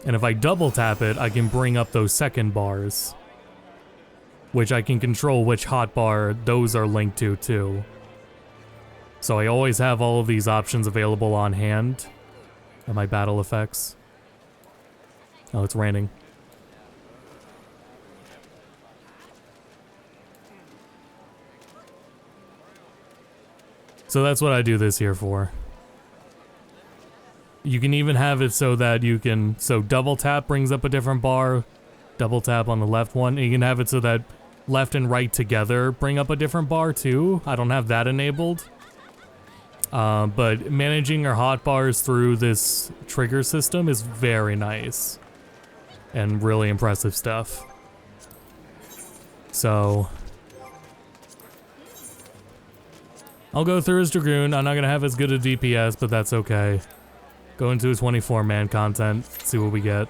if I double tap it, I can bring up those second bars, which I can control which hotbar those are linked to too. So I always have all of these options available on hand. And my battle effects. Oh, it's raining. So that's what I do this here for. You can even have it so that you can, so double tap brings up a different bar, double tap on the left one, and you can have it so that left and right together bring up a different bar too. I don't have that enabled. But managing your hotbars through this trigger system is very nice and really impressive stuff. So I'll go through his Dragoon. I'm not going to have as good a DPS, but that's okay. Go into his 24-man content, see what we get.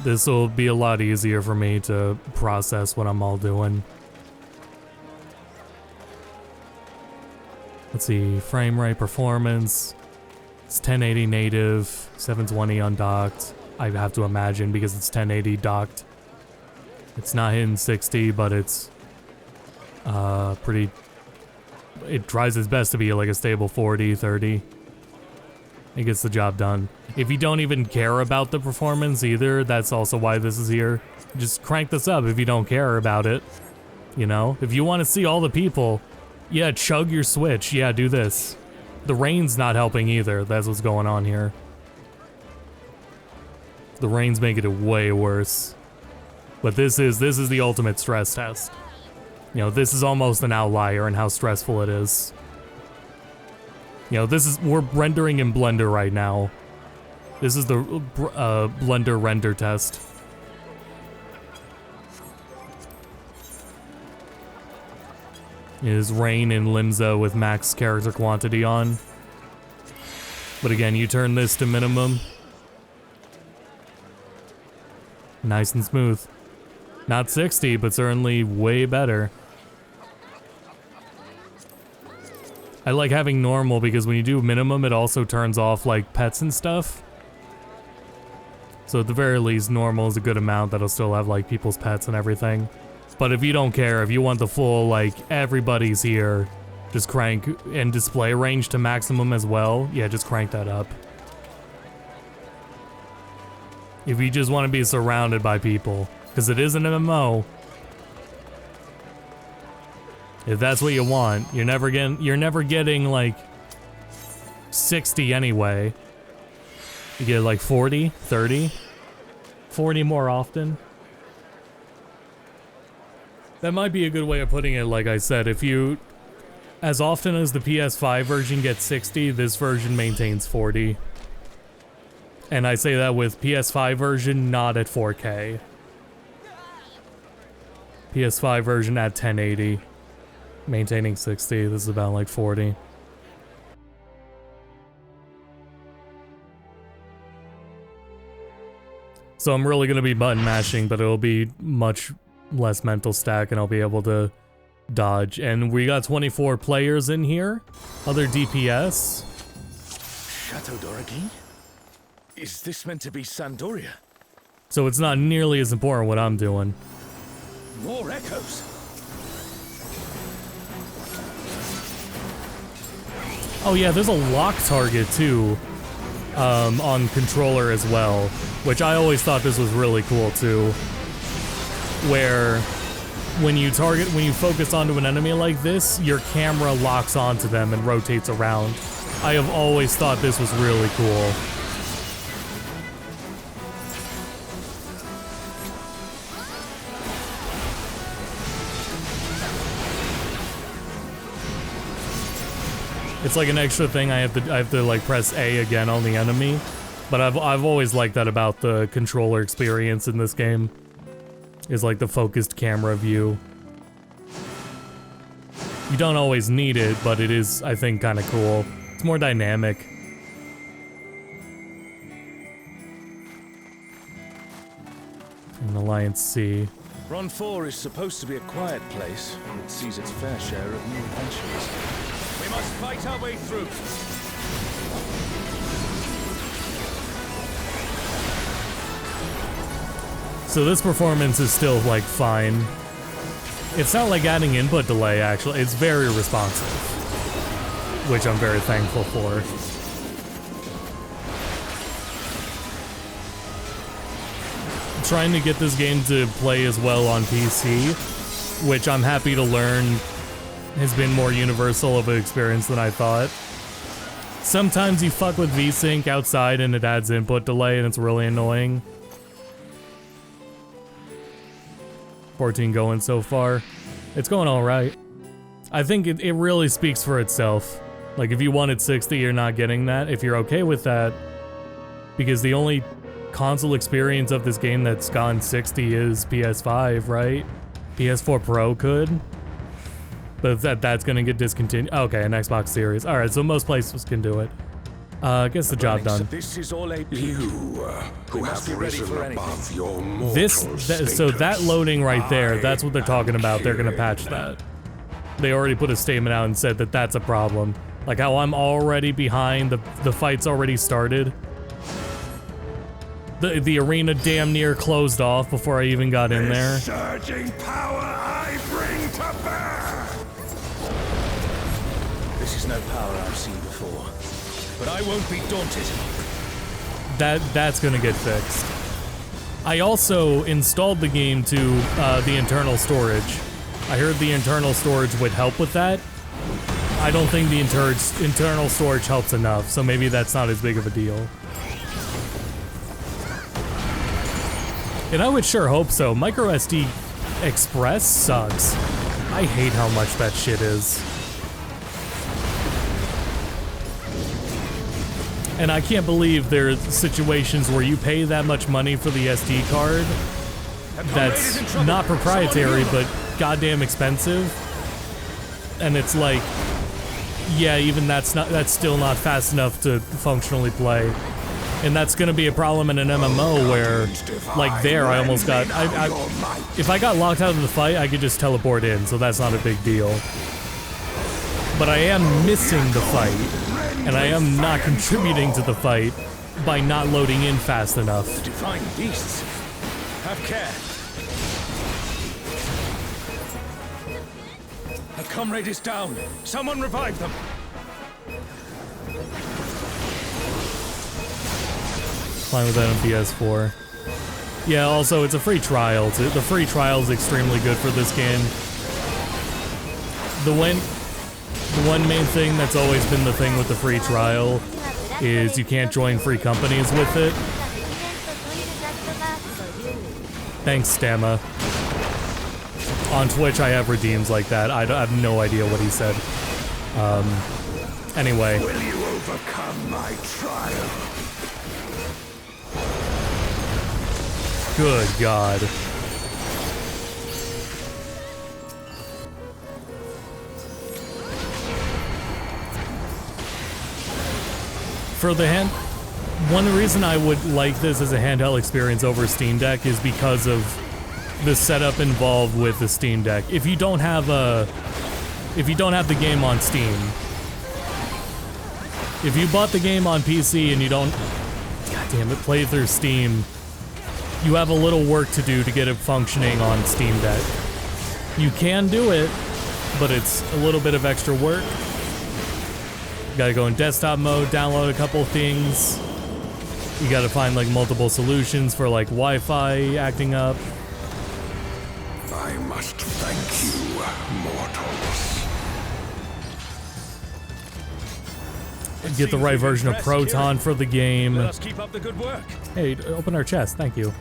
This will be a lot easier for me to process what I'm all doing. Let's see, frame rate performance. It's 1080 native, 720 undocked. I have to imagine because it's 1080 docked. It's not hitting 60, but it's pretty... It tries its best to be like a stable 40, 30. It gets the job done. If you don't even care about the performance either, that's also why this is here. Just crank this up if you don't care about it. You know? If you want to see all the people, yeah, chug your Switch. Yeah, do this. The rain's not helping either. That's what's going on here. The rain's making it way worse. But this is the ultimate stress test. You know, this is almost an outlier in how stressful it is. You know, we're rendering in Blender right now. This is the Blender render test. It is rain in Limsa with max character quantity on. But again, you turn this to minimum. Nice and smooth. Not 60, but certainly way better. I like having normal because when you do minimum, it also turns off like pets and stuff. So at the very least, normal is a good amount that'll still have like people's pets and everything. But if you don't care, if you want the full like everybody's here, just crank and display range to maximum as well. Yeah, just crank that up. If you just want to be surrounded by people, because it is an MMO. If that's what you want, you're never getting like 60 anyway. You get like 40, 30, 40 more often. That might be a good way of putting it. Like I said, if you, as often as the PS5 version gets 60, this version maintains 40. And I say that with PS5 version not at 4K. PS5 version at 1080. Maintaining 60, this is about like 40. So I'm really going to be button mashing, but it'll be much less mental stack and I'll be able to dodge. And we got 24 players in here. Other DPS. Chateau d'Origny? Is this meant to be Sandoria? So it's not nearly as important what I'm doing. More echoes. Oh yeah, there's a lock target too, on controller as well, which I always thought this was really cool too. Where when you focus onto an enemy like this, your camera locks onto them and rotates around. I have always thought this was really cool. It's like an extra thing I have to like press A again on the enemy, but I've always liked that about the controller experience in this game. Is like the focused camera view. You don't always need it, but it is, I think, kind of cool. It's more dynamic. In Alliance C. Ron 4 is supposed to be a quiet place. It sees its fair share of new adventures. We must fight our way through. So this performance is still, like, fine. It's not like adding input delay, actually. It's very responsive, which I'm very thankful for. Trying to get this game to play as well on PC, which I'm happy to learn has been more universal of an experience than I thought. Sometimes you fuck with VSync outside and it adds input delay and it's really annoying. 14 going so far. It's going alright. I think it really speaks for itself. Like, if you wanted 60, you're not getting that. If you're okay with that, because the only console experience of this game that's gone 60 is PS5, right? PS4 Pro could. But that's gonna get discontinued. Okay, an Xbox Series. Alright, so most places can do it. Gets the job done. This is all a You, who have risen above your mortal So that loading right there, that's what they're talking about. They're gonna patch that. They already put a statement out and said that that's a problem. Like how I'm already behind, the fight's already started. The arena damn near closed off before I even got in there. Surging power I bring to bear. This is no power I've seen before, but I won't be daunted. That's gonna get fixed. I also installed the game to the internal storage. I heard the internal storage would help with that. I don't think the internal storage helps enough, so maybe that's not as big of a deal. And I would sure hope so. MicroSD Express sucks. I hate how much that shit is. And I can't believe there's situations where you pay that much money for the SD card that's not proprietary, but goddamn expensive. And it's like, yeah, even that's still not fast enough to functionally play. And that's gonna be a problem in an MMO where, like there, I almost got, if I got locked out of the fight, I could just teleport in, so that's not a big deal. But I am missing the fight, and I am not contributing to the fight by not loading in fast enough. Divine beasts. Have care. A comrade is down. Someone revive them. Fine with that on PS4. Yeah, also, it's a free trial. The free trial is extremely good for this game. The one main thing that's always been the thing with the free trial is you can't join free companies with it. Thanks, Stamma. On Twitch, I have redeems like that. I have no idea what he said. Anyway. Will you overcome my trial? Good God. For the one reason I would like this as a handheld experience over Steam Deck is because of the setup involved with the Steam Deck. If you don't have the game on Steam, if you bought the game on PC and you don't, god damn it, play through Steam, you have a little work to do to get it functioning on Steam Deck. You can do it, but it's a little bit of extra work. You gotta go in desktop mode, download a couple things. You gotta find like multiple solutions for like Wi-Fi acting up. I must thank you, mortals. Get the right version of Proton for the game. Let us keep up the good work. Hey, open our chest, thank you.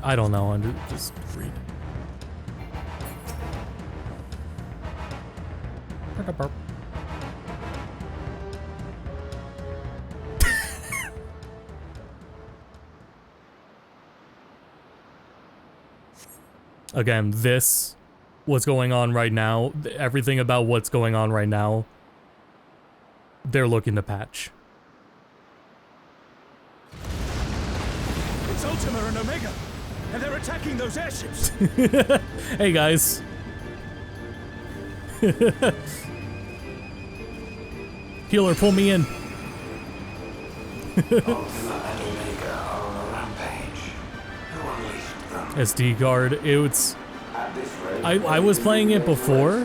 I don't know, I'm just read. Again, what's going on right now, everything about what's going on right now, they're looking to patch. It's Ultima and Omega, and they're attacking those airships. Hey guys. Healer, pull me in. Ultima and Omega are on a rampage. Who unleashed them? SD card. It's. At this rate, I was playing it before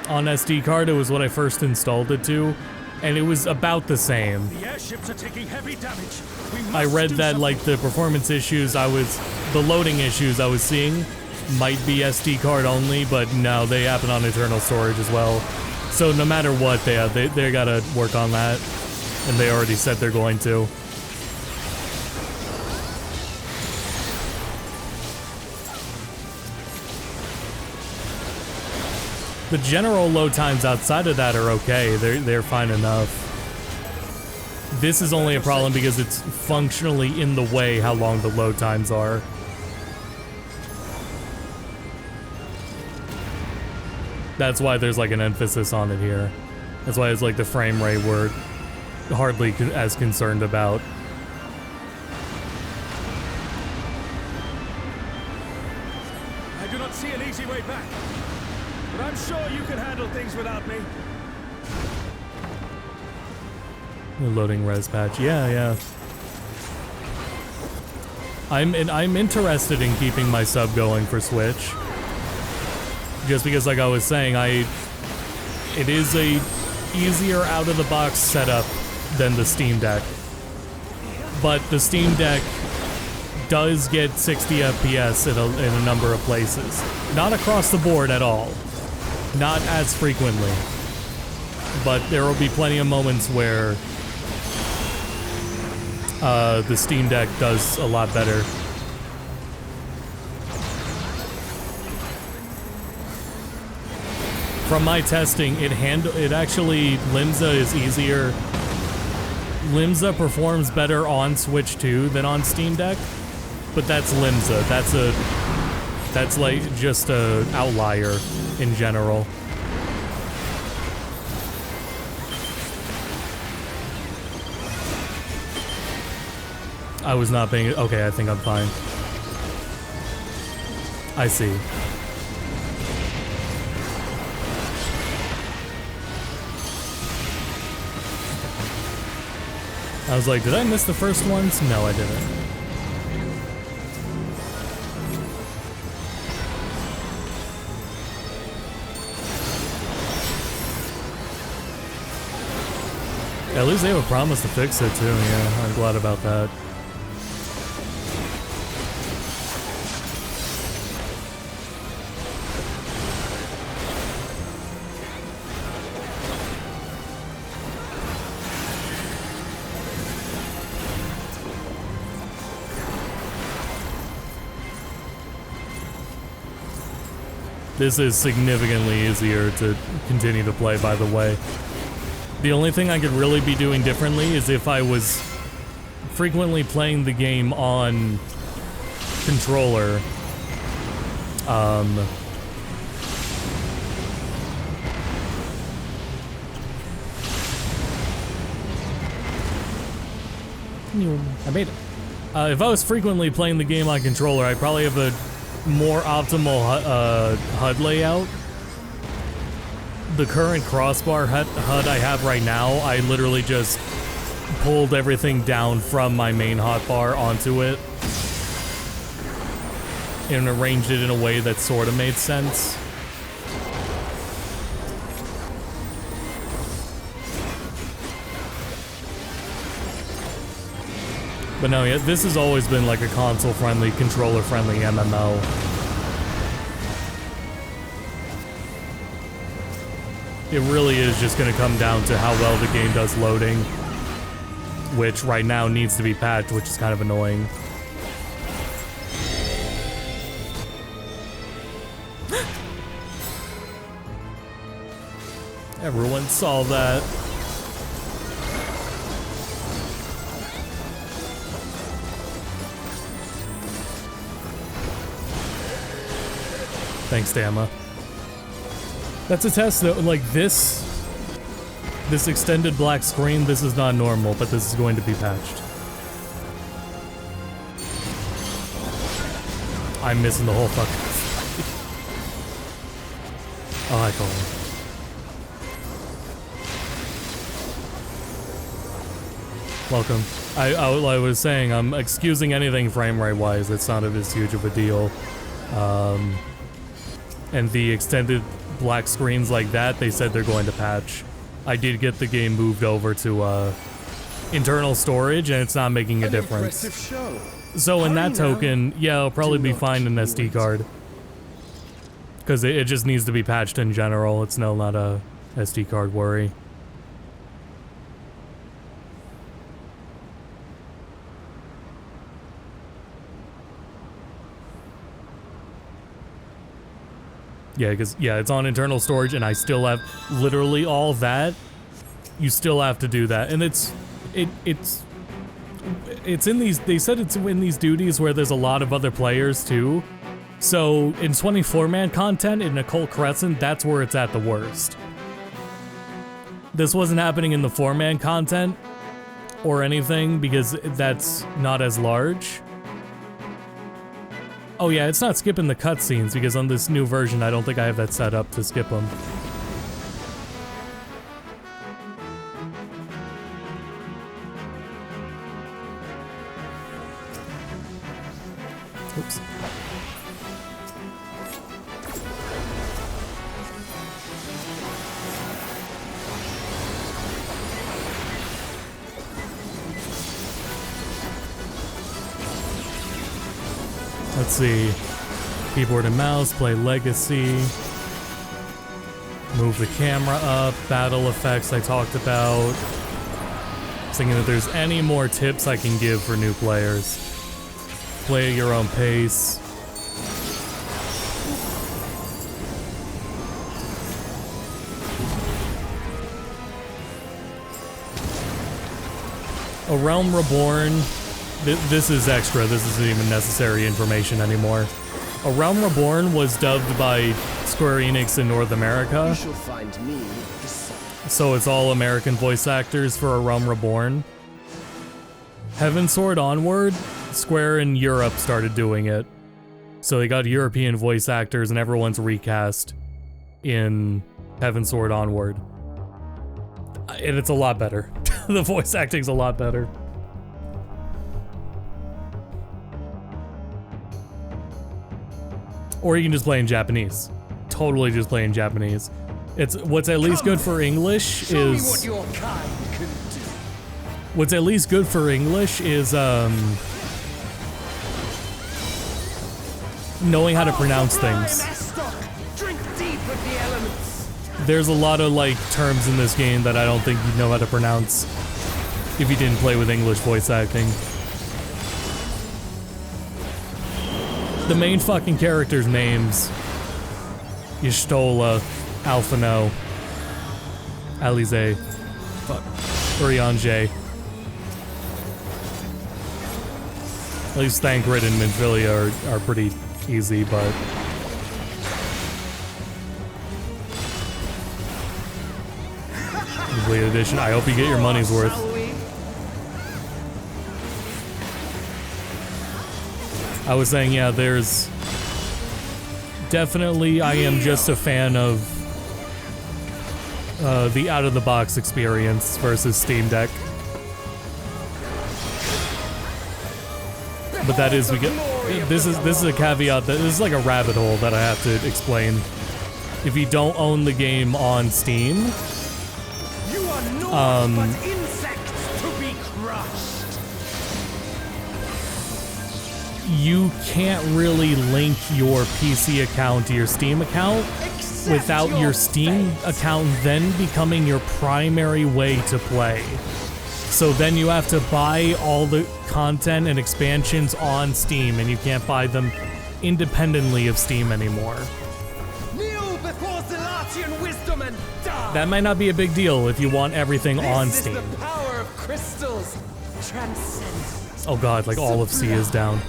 on SD card. It was what I first installed it to, and it was about the same. The airships are taking heavy damage. I read that like the performance issues the loading issues I was seeing might be SD card only, but no, they happen on internal storage as well. So no matter what, they gotta work on that, and they already said they're going to. The general load times outside of that are okay. They're fine enough. This is only a problem because it's functionally in the way how long the load times are. That's why there's like an emphasis on it here. That's why it's like the frame rate we're hardly as concerned about. I do not see an easy way back, but I'm sure you can handle things without me. Loading res patch, yeah. I'm interested in keeping my sub going for Switch. Just because, like I was saying, it is a easier out of the box setup than the Steam Deck. But the Steam Deck does get 60 FPS in a number of places. Not across the board at all. Not as frequently. But there will be plenty of moments where the Steam Deck does a lot better. From my testing, it actually, Limsa is easier. Limsa performs better on Switch 2 than on Steam Deck, but that's Limsa. That's like just a outlier in general. I was not being okay. I think I'm fine. I see. I was like, did I miss the first ones? No, I didn't. At least they have a promise to fix it too, yeah. I'm glad about that. This is significantly easier to continue to play, by the way. The only thing I could really be doing differently is if I was frequently playing the game on controller. I made it. If I was frequently playing the game on controller, I'd probably have a more optimal HUD layout. The current crossbar HUD I have right now, I literally just pulled everything down from my main hotbar onto it and arranged it in a way that sort of made sense. But no, yeah, this has always been like a console-friendly, controller-friendly MMO. It really is just going to come down to how well the game does loading, which right now needs to be patched, which is kind of annoying. Everyone saw that. Thanks, Dama. That's a test though, like this extended black screen, this is not normal, but this is going to be patched. I'm missing the whole fucking fight. Oh, hi, Colin. Welcome. I was saying, I'm excusing anything frame rate wise, it's not as huge of a deal. And the extended black screens like that, they said they're going to patch. I did get the game moved over to internal storage, and it's not making a difference. So in that token, yeah, it'll probably be fine in SD card. Because it just needs to be patched in general. It's not a SD card worry. Yeah, because, yeah, it's on internal storage, and I still have literally all that. You still have to do that. And it's in these, they said it's in these duties where there's a lot of other players, too. So, in 24-man content, in Occult Crescent, that's where it's at the worst. This wasn't happening in the 4-man content, or anything, because that's not as large. Oh yeah, it's not skipping the cutscenes, because on this new version, I don't think I have that set up to skip them. Oops. Let's see. Keyboard and mouse, play Legacy. Move the camera up, battle effects I talked about. Thinking that there's any more tips I can give for new players. Play at your own pace. A Realm Reborn. This is extra, this isn't even necessary information anymore. A Realm Reborn was dubbed by Square Enix in North America. So it's all American voice actors for A Realm Reborn. Heaven Sword Onward, Square in Europe started doing it. So they got European voice actors and everyone's recast in Heaven Sword Onward. And it's a lot better. The voice acting's a lot better. Or you can just play in Japanese. Totally just play in Japanese. It's what's at least good for English is what's at least good for English is knowing how to pronounce things. There's a lot of like terms in this game that I don't think you'd know how to pronounce if you didn't play with English voice acting. The main fucking characters' names: Y'shtola, Alphino, Alize, Urianger. At least Thancred and Minfilia are pretty easy, but complete edition. I hope you get your money's worth. I was saying, yeah, there's definitely, I am just a fan of the out-of-the-box experience versus Steam Deck. But that is, this is a caveat, that this is like a rabbit hole that I have to explain. If you don't own the game on Steam, you are naught but insects to be crushed. You can't really link your PC account to your Steam account without your Steam account then becoming your primary way to play. So then you have to buy all the content and expansions on Steam, and you can't buy them independently of Steam anymore. Kneel before Zalatian wisdom and die. That might not be a big deal if you want everything on This Steam. is the power of crystals. Transcendence. Oh god, like all of C is down.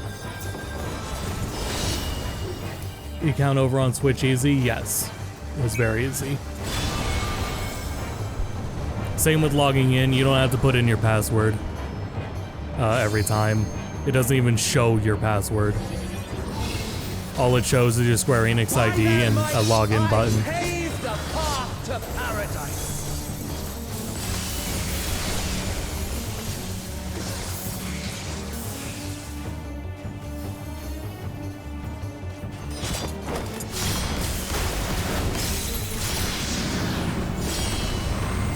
You count over on Switch easy? Yes. It was very easy. Same with logging in, you don't have to put in your password every time. It doesn't even show your password. All it shows is your Square Enix ID and a login button. Pave the path to paradise.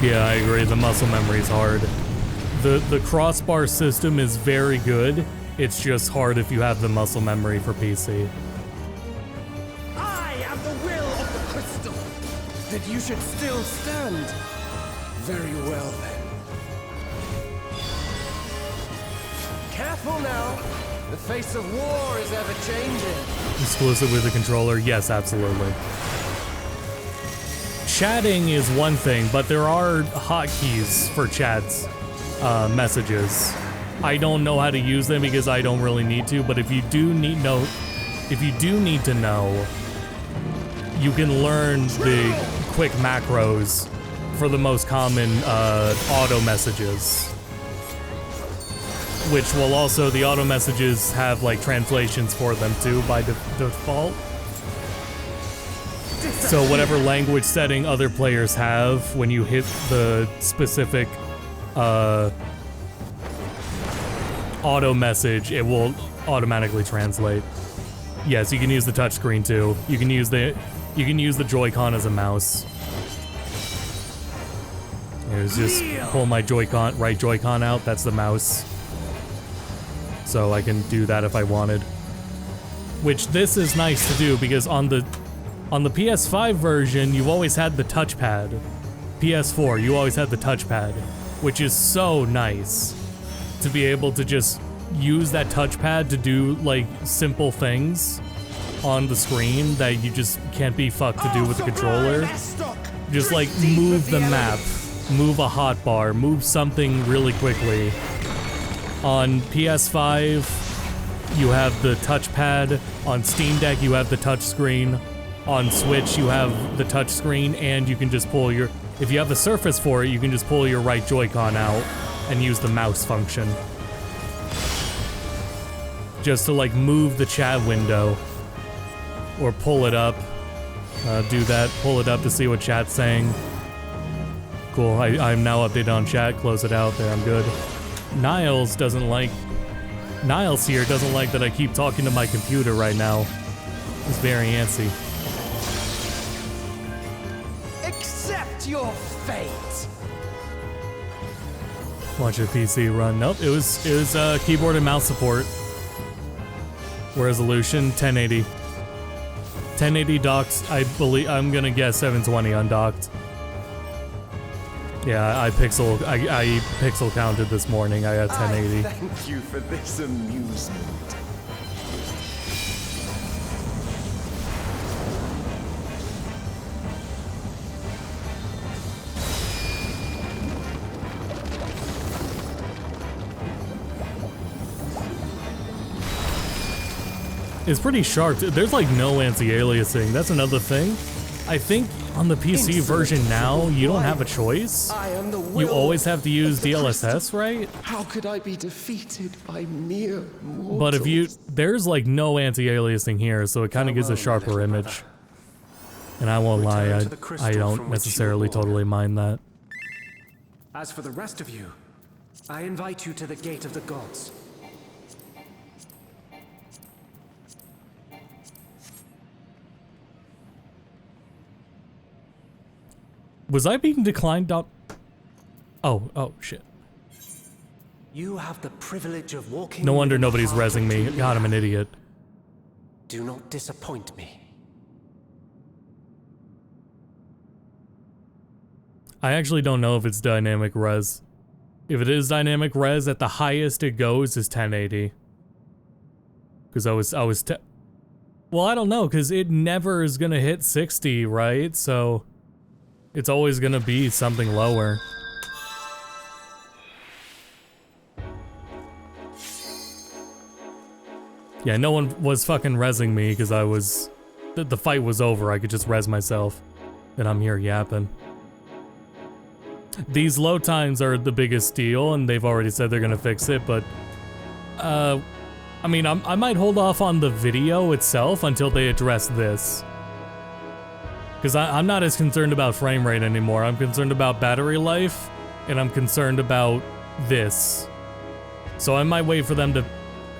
Yeah, I agree. The muscle memory is hard. The crossbar system is very good. It's just hard if you have the muscle memory for PC. I am the will of the crystal. That you should still stand. Very well then. Careful now. The face of war is ever changing. Exclusive with the controller? Yes, absolutely. Chatting is one thing, but there are hotkeys for chats, messages. I don't know how to use them because I don't really need to, but if you do need to know, you can learn the quick macros for the most common auto messages. Which will also, the auto messages have like translations for them too by default. So whatever language setting other players have, when you hit the specific auto message, it will automatically translate. Yes, you can use the touchscreen too. You can use the Joy-Con as a mouse. Here's just pull my Joy-Con, right Joy-Con out. That's the mouse. So I can do that if I wanted. Which this is nice to do because on the PS5 version, you've always had the touchpad. PS4, you always had the touchpad, which is so nice to be able to just use that touchpad to do like simple things on the screen that you just can't be fucked to do with the controller. Just like move the map, move a hotbar, move something really quickly. On PS5, you have the touchpad. On Steam Deck, you have the touchscreen. On Switch, you have the touchscreen, and you can just pull your... If you have the Surface for it, you can just pull your right Joy-Con out and use the mouse function. Just to, like, move the chat window. Or pull it up. Do that. Pull it up to see what chat's saying. Cool. I'm now updated on chat. Close it out. There, I'm good. Niles doesn't like... Niles here doesn't like that I keep talking to my computer right now. He's very antsy. Accept your fate. Watch your PC run. Nope, it was keyboard and mouse support. Resolution 1080. 1080 docked. I believe I'm gonna guess 720 undocked. Yeah, I pixel counted this morning. I got 1080. Thank you for this amusement. It's pretty sharp. There's like no anti-aliasing. That's another thing. I think on the PC version now, you don't have a choice. I am the will You always have to use of the DLSS, right? How could I be defeated by mere mortals? But if you, there's like no anti-aliasing here, so it kind of gives a sharper image. And I won't lie, I don't necessarily totally mind that. As for the rest of you, I invite you to the Gate of the Gods. Was I being declined? Oh shit. You have the privilege of walking. No wonder within the nobody's heart of rezzing me. Julia. God, I'm an idiot. Do not disappoint me. I actually don't know if it's dynamic res. If it is dynamic res, at the highest it goes is 1080. Because well, I don't know, because it never is gonna hit 60, right? So it's always gonna be something lower. Yeah, no one was fucking rezzing me because I was... The fight was over, I could just res myself. And I'm here yapping. These load times are the biggest deal, and they've already said they're gonna fix it, but... I mean, I might hold off on the video itself until they address this. Because I'm not as concerned about frame rate anymore. I'm concerned about battery life, and I'm concerned about this. So I might wait for them to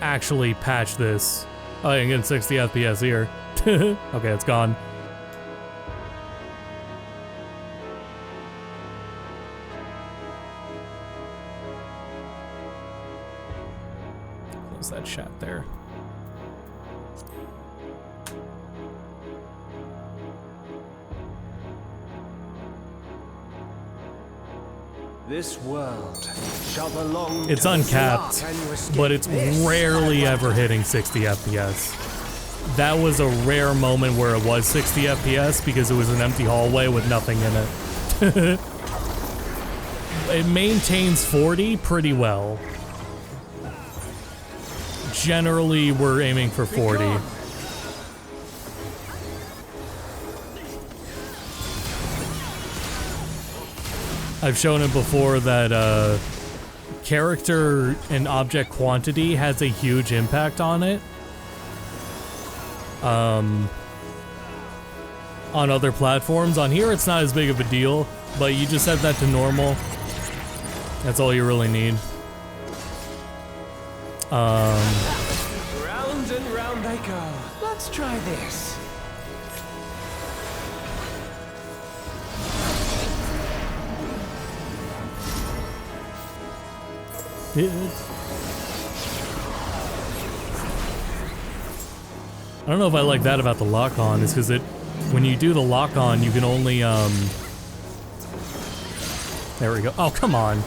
actually patch this. Oh, I'm getting 60 FPS here. Okay, it's gone. Close that chat there. This world shall belong It's to the uncapped, Zlak, and you escape but it's this rarely I ever hitting 60 FPS. That was a rare moment where it was 60 FPS because it was an empty hallway with nothing in it. It maintains 40 pretty well. Generally, we're aiming for 40. I've shown it before that character and object quantity has a huge impact on it. On other platforms. On here, it's not as big of a deal, but you just set that to normal. That's all you really need. Round and round they go. Let's try this. I don't know if I like that about the lock-on, is because when you do the lock-on, you can only, there we go. Oh, come on.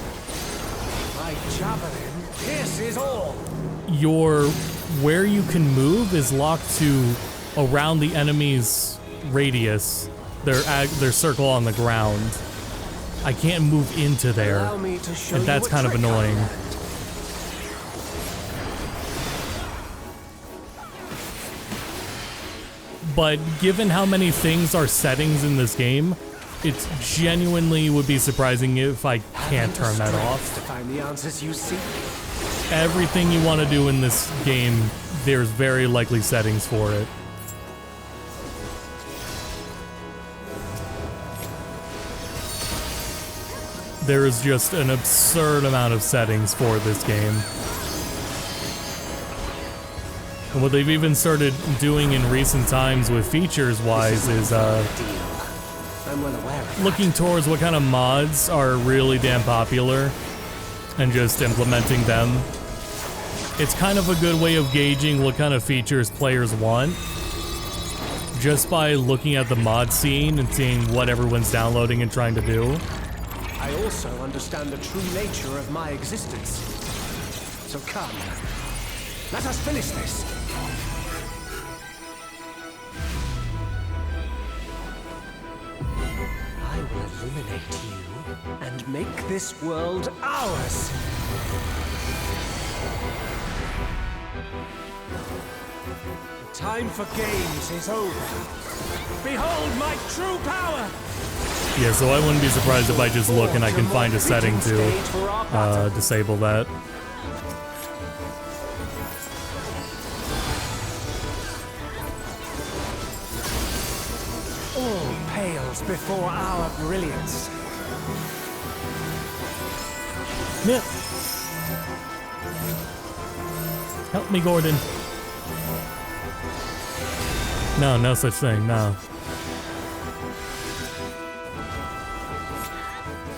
My javelin pierces all. Where you can move is locked to around the enemy's radius, their circle on the ground. I can't move into there, Allow me to show and you that's a kind of trick I annoying. learned. But given how many things are settings in this game, it genuinely would be surprising if I can't turn that off. To find the answers you seek. Everything you want to do in this game, there's very likely settings for it. There is just an absurd amount of settings for this game. And what they've even started doing in recent times with features-wise is I'm well aware of looking towards what kind of mods are really damn popular and just implementing them. It's kind of a good way of gauging what kind of features players want, just by looking at the mod scene and seeing what everyone's downloading and trying to do. I also understand the true nature of my existence. So come, let us finish this. I will illuminate you and make this world ours. The time for games is over. Behold my true power! Yeah, so I wouldn't be surprised if I just look and I can find a setting to disable that. All pales before our brilliance. Yep. Help me, Gordon. No, no such thing, no.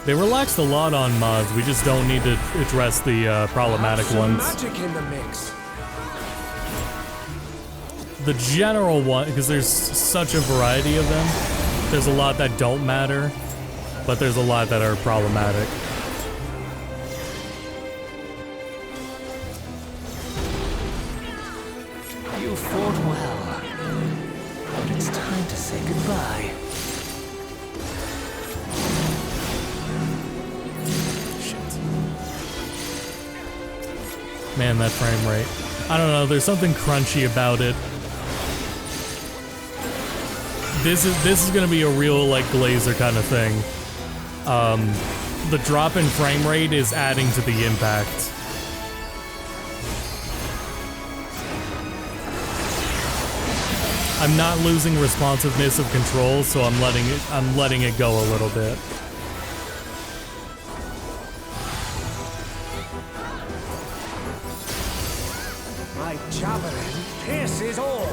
They relaxed a lot on mods, we just don't need to address the problematic ones. Magic in the mix. The general one, because there's such a variety of them, there's a lot that don't matter, but there's a lot that are problematic. You fought well, but it's time to say goodbye. Man, that frame rate. I don't know, there's something crunchy about it. This is gonna be a real, like, Glazer kind of thing. The drop in frame rate is adding to the impact. I'm not losing responsiveness of control, so I'm letting it go a little bit. My javelin pierces all.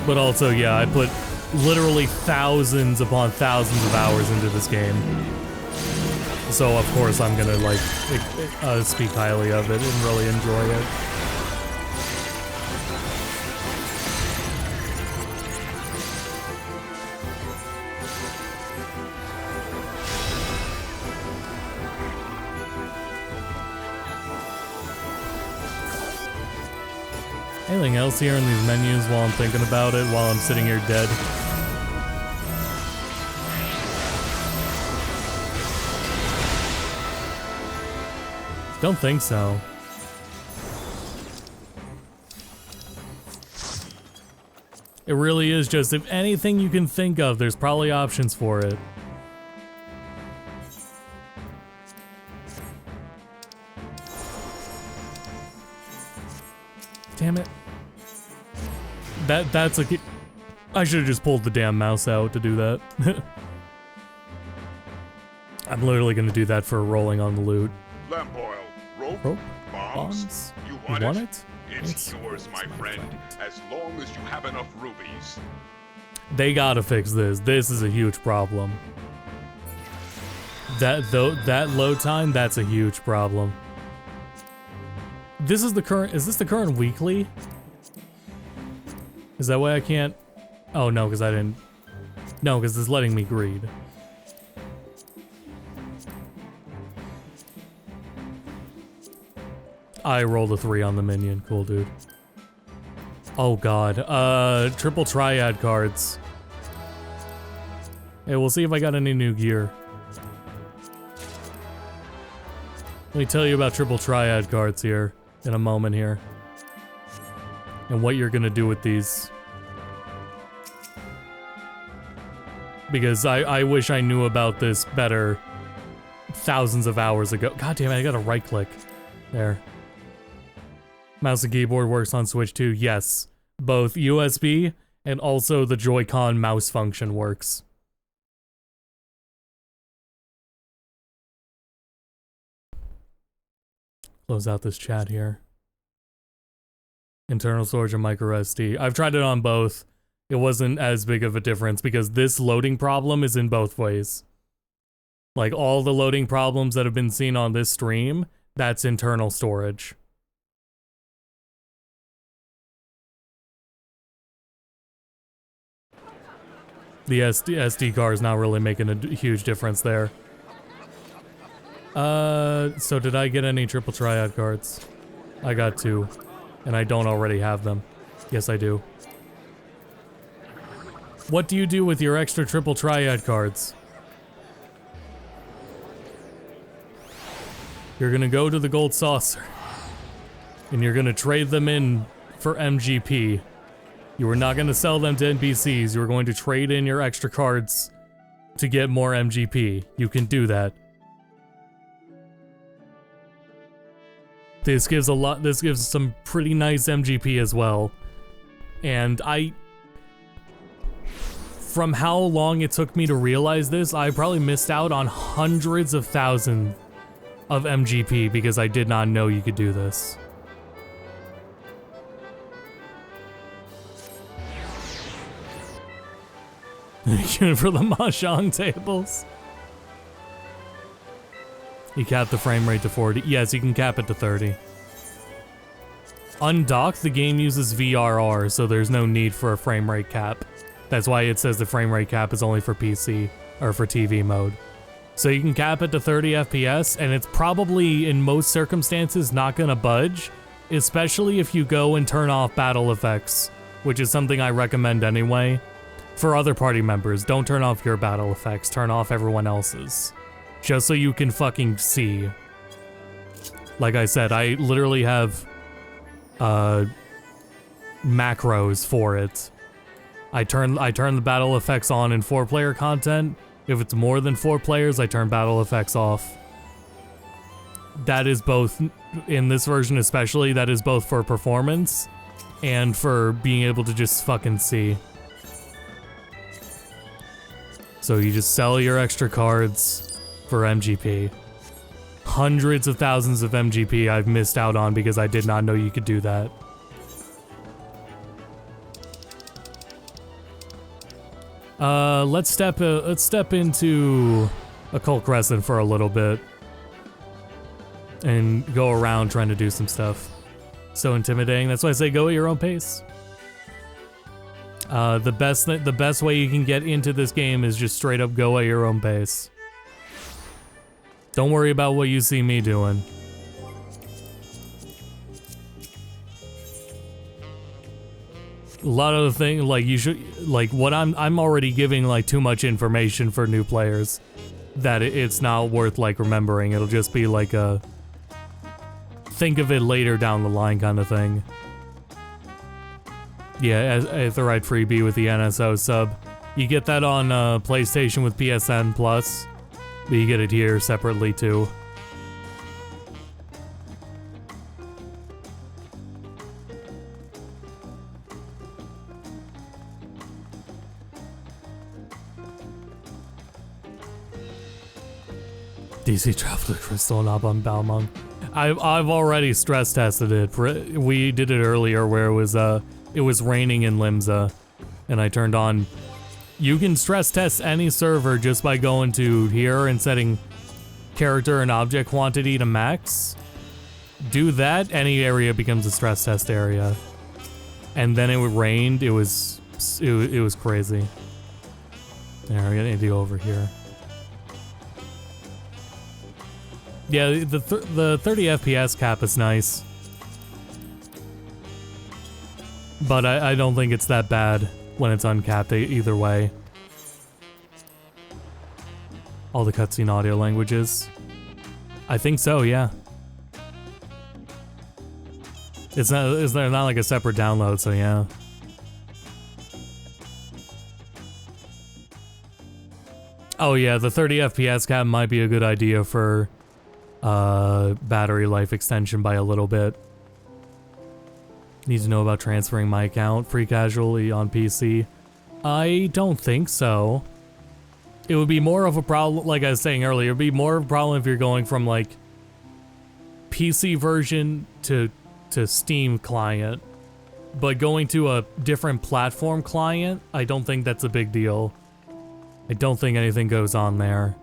But also, yeah, I put literally thousands upon thousands of hours into this game. So of course I'm gonna, like, speak highly of it and really enjoy it. Anything else here in these menus while I'm thinking about it, while I'm sitting here dead? Don't think so. It really is just, if anything you can think of, there's probably options for it. Damn it. That's like, I should have just pulled the damn mouse out to do that. I'm literally gonna do that for rolling on the loot. Lamp oil, rope, bombs. You want it? It's yours, my friend, as long as you have enough rubies. They gotta fix this. This is a huge problem. That load time, that's a huge problem. This is the current, is this the current weekly? Is that why I can't? Oh no, because I didn't. No, because it's letting me greed. I rolled a 3 on the minion. Cool, dude. Oh god. Triple triad cards. Hey, we'll see if I got any new gear. Let me tell you about triple triad cards here in a moment here. And what you're gonna do with these. Because I wish I knew about this better thousands of hours ago. God damn it, I gotta right click. There. Mouse and keyboard works on Switch too. Yes. Both USB and also the Joy-Con mouse function works. Close out this chat here. Internal storage and micro SD. I've tried it on both. It wasn't as big of a difference because this loading problem is in both ways. Like all the loading problems that have been seen on this stream, that's internal storage. The SD card is not really making a huge difference there. So did I get any triple triad cards? I got 2. And I don't already have them. Yes, I do. What do you do with your extra triple triad cards? You're gonna go to the Gold Saucer, and you're gonna trade them in for MGP. You are not gonna sell them to NPCs. You're going to trade in your extra cards to get more MGP. You can do that. This gives some pretty nice MGP as well. And from how long it took me to realize this, I probably missed out on hundreds of thousands of MGP because I did not know you could do this. For the mahjong tables. You cap the frame rate to 40. Yes, you can cap it to 30. Undocked, the game uses VRR, so there's no need for a frame rate cap. That's why it says the frame rate cap is only for PC, or for TV mode. So you can cap it to 30 FPS, and it's probably, in most circumstances, not gonna budge, especially if you go and turn off battle effects, which is something I recommend anyway. For other party members, don't turn off your battle effects, turn off everyone else's. Just so you can fucking see. Like I said, I literally have macros for it. I turn the battle effects on in 4-player content. If it's more than 4 players, I turn battle effects off. That is both, in this version especially, that is both for performance and for being able to just fucking see. So you just sell your extra cards for MGP. Hundreds of thousands of MGP I've missed out on because I did not know you could do that. Let's step into Occult Crescent for a little bit and go around trying to do some stuff. So intimidating. That's why I say go at your own pace. The best way you can get into this game is just straight up go at your own pace. Don't worry about what you see me doing. A lot of the thing, like you should, like what I'm already giving like too much information for new players that it's not worth like remembering. It'll just be like a think of it later down the line kind of thing. Yeah, as the right freebie with the NSO sub. You get that on PlayStation with PSN Plus, but you get it here separately too. DC Traveler Crystal not on Balmung. I've already stress tested it. We did it earlier where it was raining in Limsa, and I turned on. You can stress test any server just by going to here and setting character and object quantity to max. Do that, any area becomes a stress test area. And then it rained. It was crazy. There, we need to go over here. Yeah, the 30 FPS cap is nice. But I don't think it's that bad when it's uncapped either way. All the cutscene audio languages. I think so, yeah. It's not like a separate download, so yeah. Oh yeah, the 30 FPS cap might be a good idea for battery life extension by a little bit. Need to know about transferring my account free casually on PC. I don't think so. It would be more of a problem, like I was saying earlier, it'd be more of a problem if you're going from like PC version to Steam client. But going to a different platform client, I don't think that's a big deal. I don't think anything goes on there.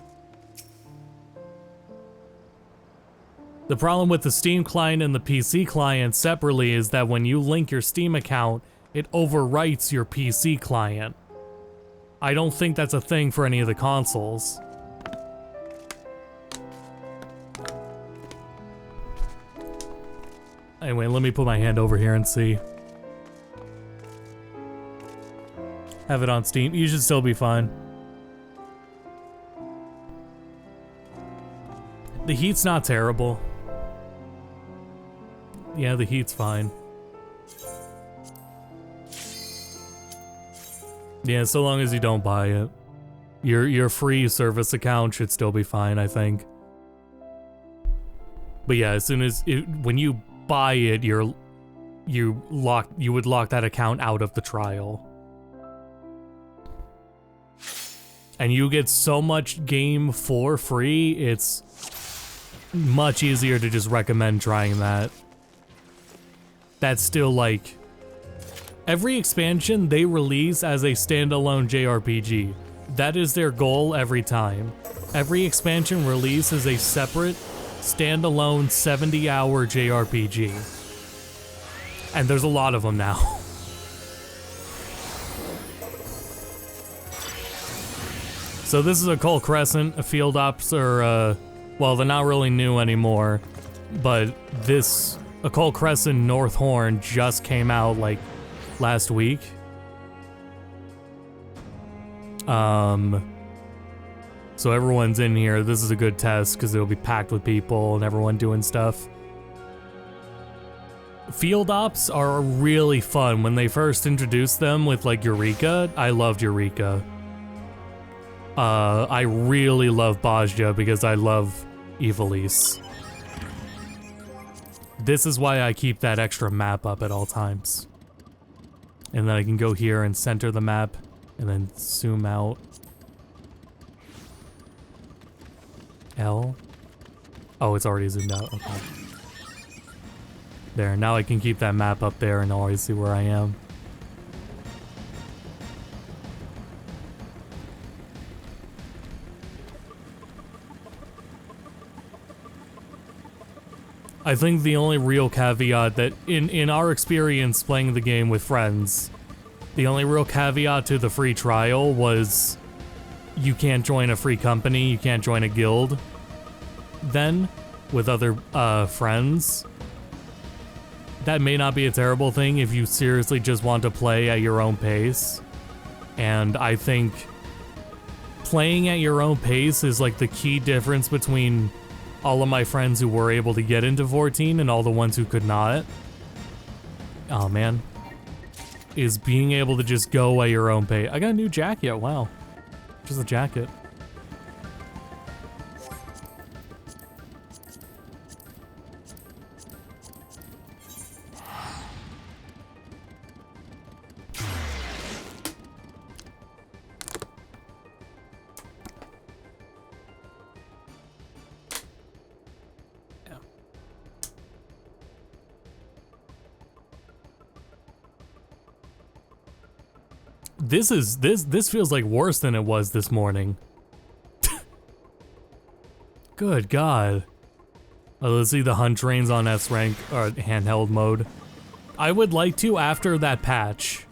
The problem with the Steam client and the PC client separately is that when you link your Steam account, it overwrites your PC client. I don't think that's a thing for any of the consoles. Anyway, let me put my hand over here and see. Have it on Steam. You should still be fine. The heat's not terrible. Yeah, the heat's fine. Yeah, so long as you don't buy it. Your free service account should still be fine, I think. But yeah, as soon as when you buy it, you would lock that account out of the trial. And you get so much game for free, it's much easier to just recommend trying that. That's still like every expansion they release as a standalone JRPG. That is their goal every time. Every expansion release is a separate, standalone 70-hour JRPG. And there's a lot of them now. So this is Occult Crescent. Field ops are, well, they're not really new anymore. But this Occult Crescent North Horn just came out, like, last week. So everyone's in here. This is a good test because it'll be packed with people and everyone doing stuff. Field ops are really fun. When they first introduced them with like Eureka, I loved Eureka. I really love Bajja because I love Ivalice. This is why I keep that extra map up at all times. And then I can go here and center the map and then zoom out. L? Oh, it's already zoomed out. Okay. There, now I can keep that map up there and always see where I am. I think the only real caveat that, in our experience playing the game with friends, the only real caveat to the free trial was you can't join a free company, you can't join a guild then with other friends. That may not be a terrible thing if you seriously just want to play at your own pace. And I think playing at your own pace is like the key difference between all of my friends who were able to get into 14 and all the ones who could not. Oh man. Is being able to just go at your own pace. I got a new jacket, wow. Just a jacket. This feels like worse than it was this morning. Good God. Oh, let's see the hunt trains on S rank or handheld mode. I would like to after that patch.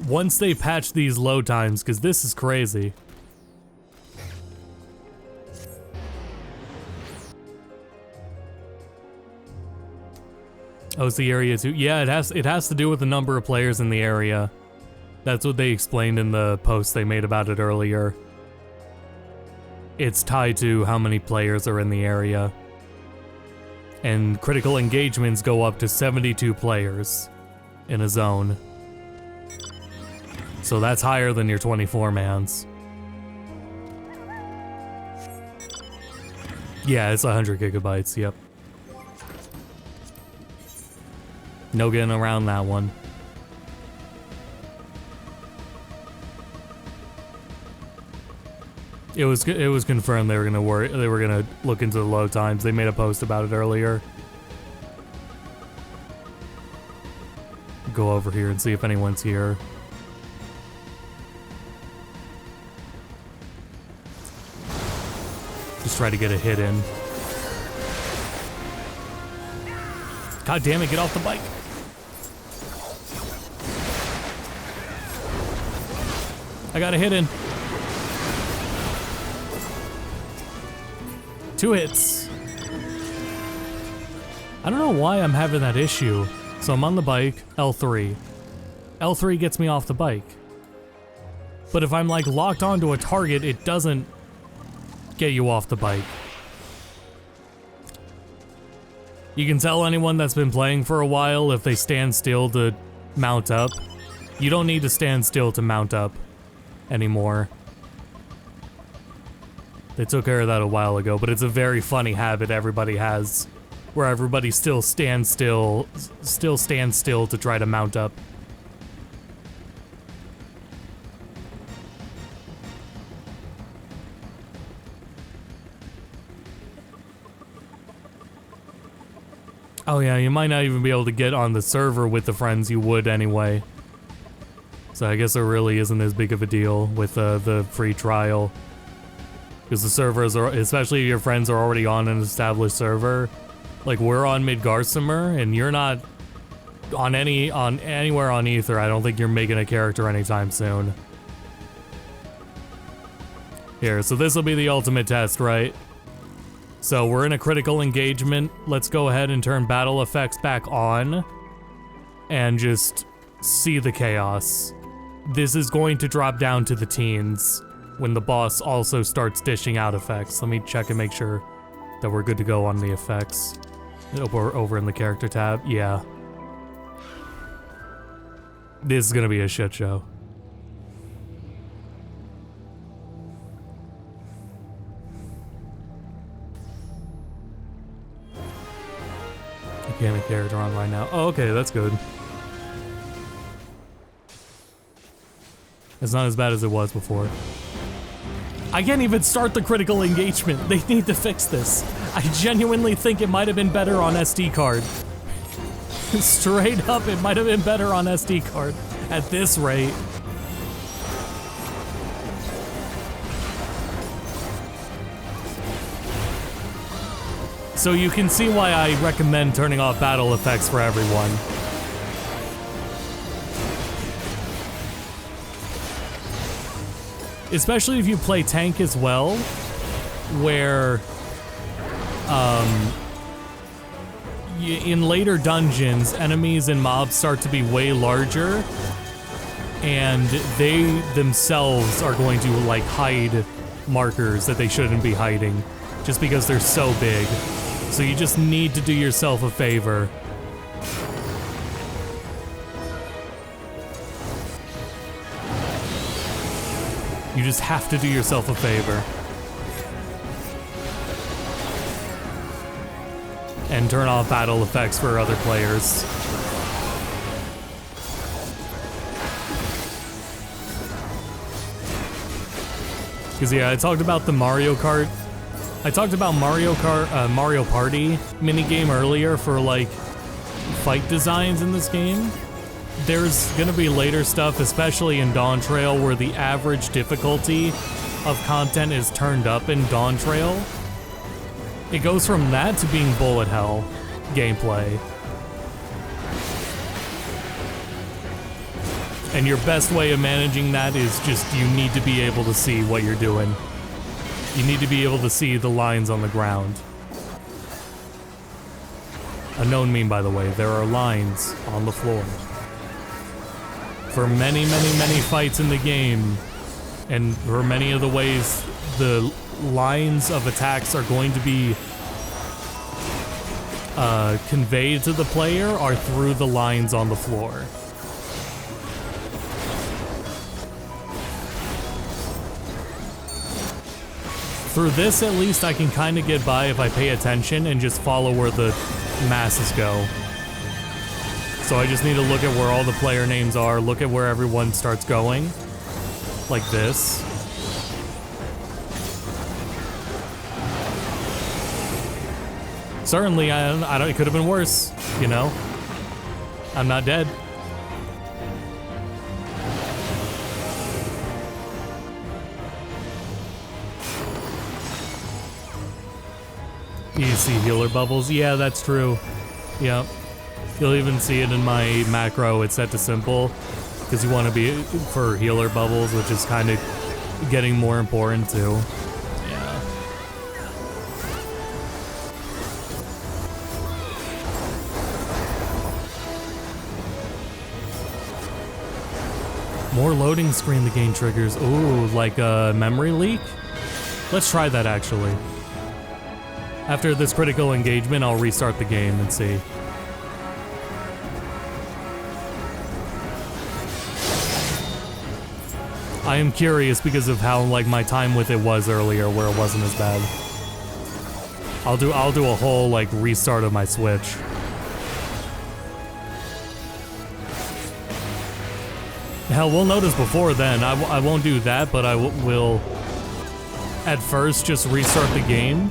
Once they patch these load times, because this is crazy. Oh, it's the area too. Yeah, it has to do with the number of players in the area. That's what they explained in the post they made about it earlier. It's tied to how many players are in the area. And critical engagements go up to 72 players in a zone. So that's higher than your 24-mans. Yeah, it's 100 gigabytes, yep. No getting around that one. It was confirmed they were gonna look into the load times. They made a post about it earlier. Go over here and see if anyone's here. Just try to get a hit in. God damn it, get off the bike. I got a hit in. 2 hits. I don't know why I'm having that issue. So I'm on the bike, L3. L3 gets me off the bike. But if I'm like locked onto a target, it doesn't get you off the bike. You can tell anyone that's been playing for a while if they stand still to mount up. You don't need to stand still to mount up anymore. They took care of that a while ago, but it's a very funny habit everybody has, where everybody still stands still to try to mount up. Oh yeah, you might not even be able to get on the server with the friends you would anyway. So I guess it really isn't as big of a deal with the free trial. Because the servers are, especially if your friends are already on an established server, like we're on Midgarsimer and you're not on anywhere on Ether. I don't think you're making a character anytime soon. Here, so this will be the ultimate test, right? So we're in a critical engagement. Let's go ahead and turn battle effects back on and just see the chaos. This is going to drop down to the teens when the boss also starts dishing out effects. Let me check and make sure that we're good to go on the effects. We're over in the character tab. Yeah. This is gonna be a shit show. I can't have a character on right now. Oh, okay, that's good. It's not as bad as it was before. I can't even start the critical engagement. They need to fix this. I genuinely think it might have been better on SD card. Straight up, it might have been better on SD card at this rate. So you can see why I recommend turning off battle effects for everyone. Especially if you play tank as well, where in later dungeons, enemies and mobs start to be way larger, and they themselves are going to like hide markers that they shouldn't be hiding, just because they're so big. So you just need to do yourself a favor. You just have to do yourself a favor. And turn off battle effects for other players. Because yeah, I talked about the Mario Kart. I talked about Mario Party minigame earlier for like fight designs in this game. There's gonna be later stuff, especially in Dawn Trail, where the average difficulty of content is turned up in Dawn Trail. It goes from that to being bullet hell gameplay. And your best way of managing that is just you need to be able to see what you're doing. You need to be able to see the lines on the ground. A known meme, by the way, there are lines on the floor. For many, many, many fights in the game, and for many of the ways the lines of attacks are going to be conveyed to the player are through the lines on the floor. Through this, at least, I can kind of get by if I pay attention and just follow where the masses go. So I just need to look at where all the player names are, look at where everyone starts going, like this. Certainly, I don't. It could have been worse, you know. I'm not dead. You see healer bubbles? Yeah, that's true. Yep. You'll even see it in my macro. It's set to simple because you want to be for healer bubbles, which is kind of getting more important too. Yeah. More loading screen the game triggers. Ooh, like a memory leak? Let's try that actually. After this critical engagement, I'll restart the game and see. I am curious because of how like my time with it was earlier, where it wasn't as bad. I'll do a whole like restart of my Switch. Hell, we'll notice before then. I won't do that, but I will at first just restart the game.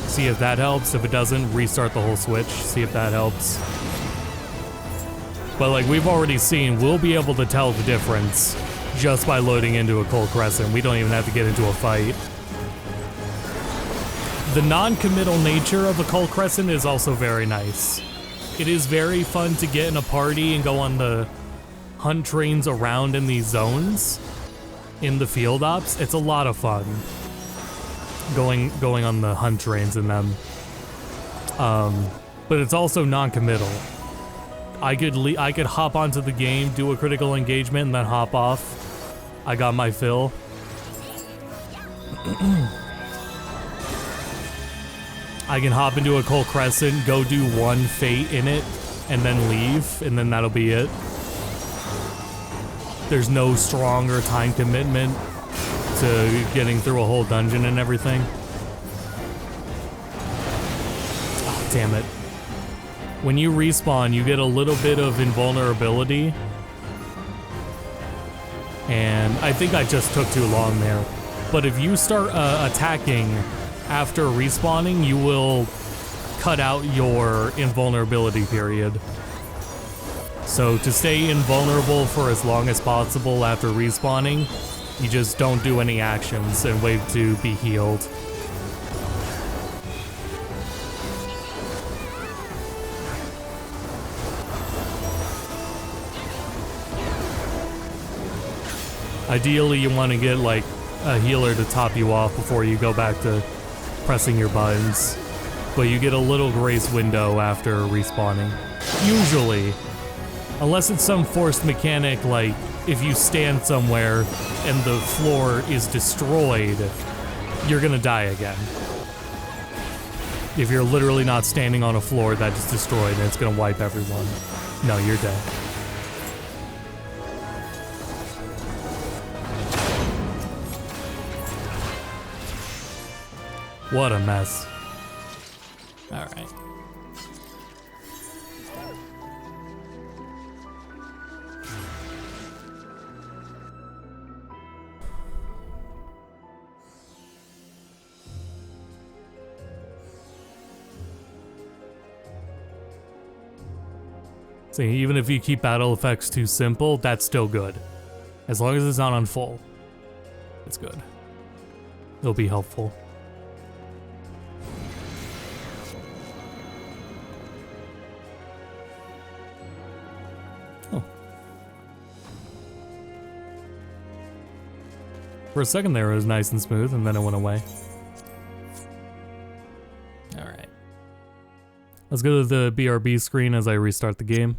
See if that helps. If it doesn't, restart the whole Switch. See if that helps. But like we've already seen, we'll be able to tell the difference just by loading into Occult Crescent. We don't even have to get into a fight. The non-committal nature of Occult Crescent is also very nice. It is very fun to get in a party and go on the hunt trains around in these zones, in the field ops. It's a lot of fun going on the hunt trains in them. But it's also non-committal. I could hop onto the game, do a critical engagement, and then hop off. I got my fill. I can hop into Occult Crescent, go do one fate in it, and then leave, and then that'll be it. There's no stronger time commitment to getting through a whole dungeon and everything. Oh, damn it. When you respawn, you get a little bit of invulnerability. And I think I just took too long there. But if you start attacking after respawning, you will cut out your invulnerability period. So to stay invulnerable for as long as possible after respawning, you just don't do any actions and wait to be healed. Ideally, you want to get like a healer to top you off before you go back to pressing your buttons. But you get a little grace window after respawning. Usually. Unless it's some forced mechanic like if you stand somewhere and the floor is destroyed, you're gonna die again. If you're literally not standing on a floor that is destroyed and it's gonna wipe everyone. No, you're dead. What a mess. Alright. See, even if you keep battle effects too simple, that's still good. As long as it's not on full, it's good. It'll be helpful. Oh. For a second there, it was nice and smooth, and then it went away. Alright. Let's go to the BRB screen as I restart the game.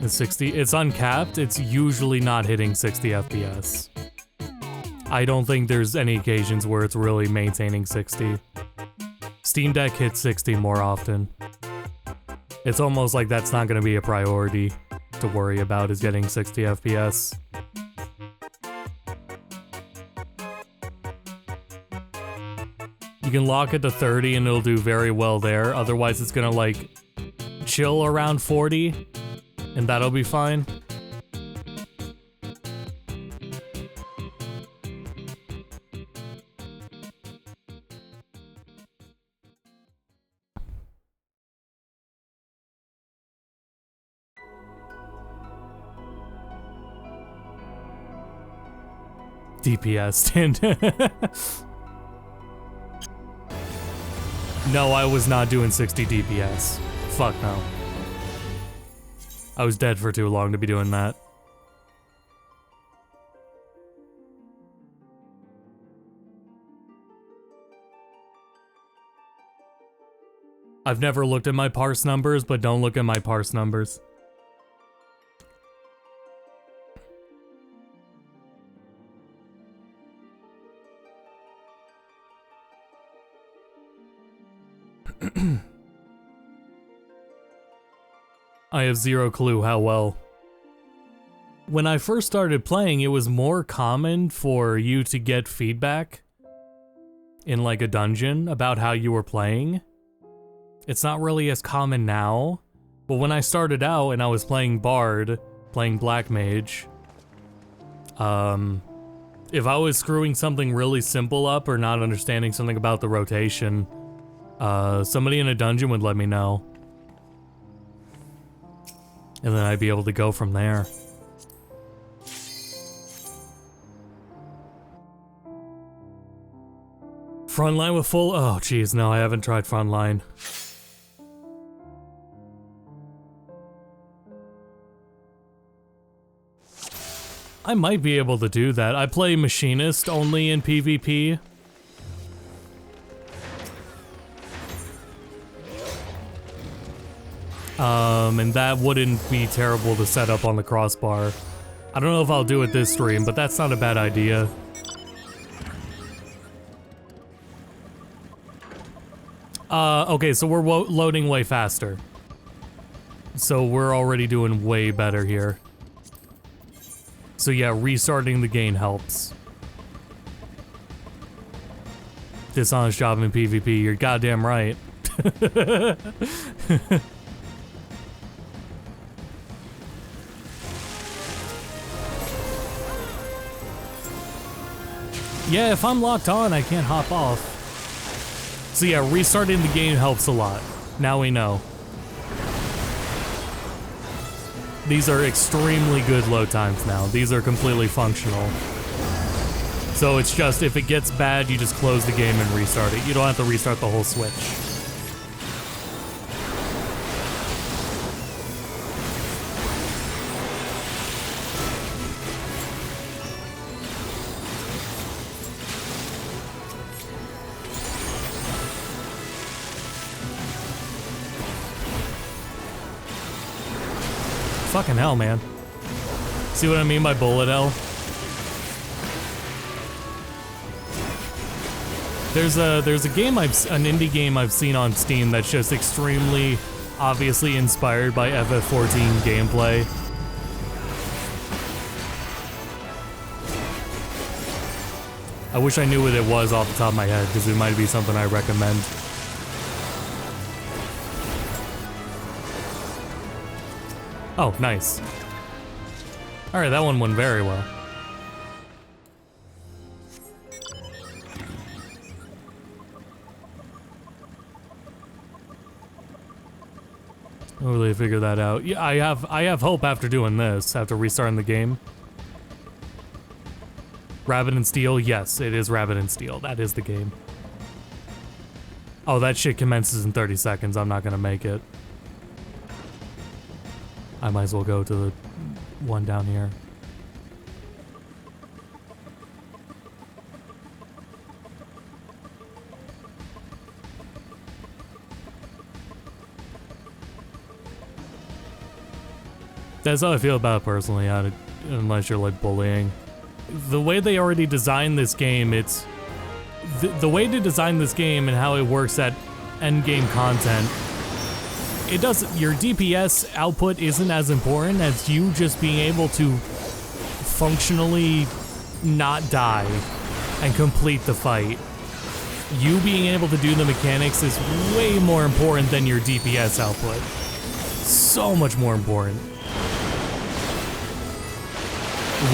It's 60. It's uncapped. It's usually not hitting 60 FPS. I don't think there's any occasions where it's really maintaining 60. Steam Deck hits 60 more often. It's almost like that's not going to be a priority to worry about, is getting 60 FPS. You can lock it to 30 and it'll do very well there. Otherwise, it's gonna like chill around 40 and that'll be fine. DPS stand. No, I was not doing 60 DPS. Fuck no. I was dead for too long to be doing that. I've never looked at my parse numbers, but don't look at my parse numbers. I have zero clue how well. When I first started playing, it was more common for you to get feedback in like a dungeon about how you were playing. It's not really as common now, but when I started out and I was playing Bard, playing Black Mage, if I was screwing something really simple up or not understanding something about the rotation, somebody in a dungeon would let me know. And then I'd be able to go from there. Frontline with full... Oh, geez, no, I haven't tried Frontline. I might be able to do that. I play Machinist only in PvP. And that wouldn't be terrible to set up on the crossbar. I don't know if I'll do it this stream, but that's not a bad idea. Okay, so we're loading way faster. So we're already doing way better here. So yeah, restarting the game helps. Dishonest job in PvP, you're goddamn right. Yeah, if I'm locked on, I can't hop off. So yeah, restarting the game helps a lot. Now we know. These are extremely good load times now. These are completely functional. So it's just, if it gets bad, you just close the game and restart it. You don't have to restart the whole Switch. Fucking hell, man. See what I mean by bullet hell? There's a game an indie game I've seen on Steam that's just extremely obviously inspired by FF14 gameplay. I wish I knew what it was off the top of my head, because it might be something I recommend. Oh, nice. Alright, that one went very well. I'll really figure that out. Yeah, I have hope after doing this, after restarting the game. Rabbit and Steel, yes, it is Rabbit and Steel. That is the game. Oh, that shit commences in 30 seconds. I'm not gonna make it. I might as well go to the one down here. That's how I feel about it personally, unless you're like bullying. The way they already designed this game, it's... The way to design this game and how it works at endgame content, it doesn't, your DPS output isn't as important as you just being able to functionally not die and complete the fight. You being able to do the mechanics is way more important than your DPS output. So much more important.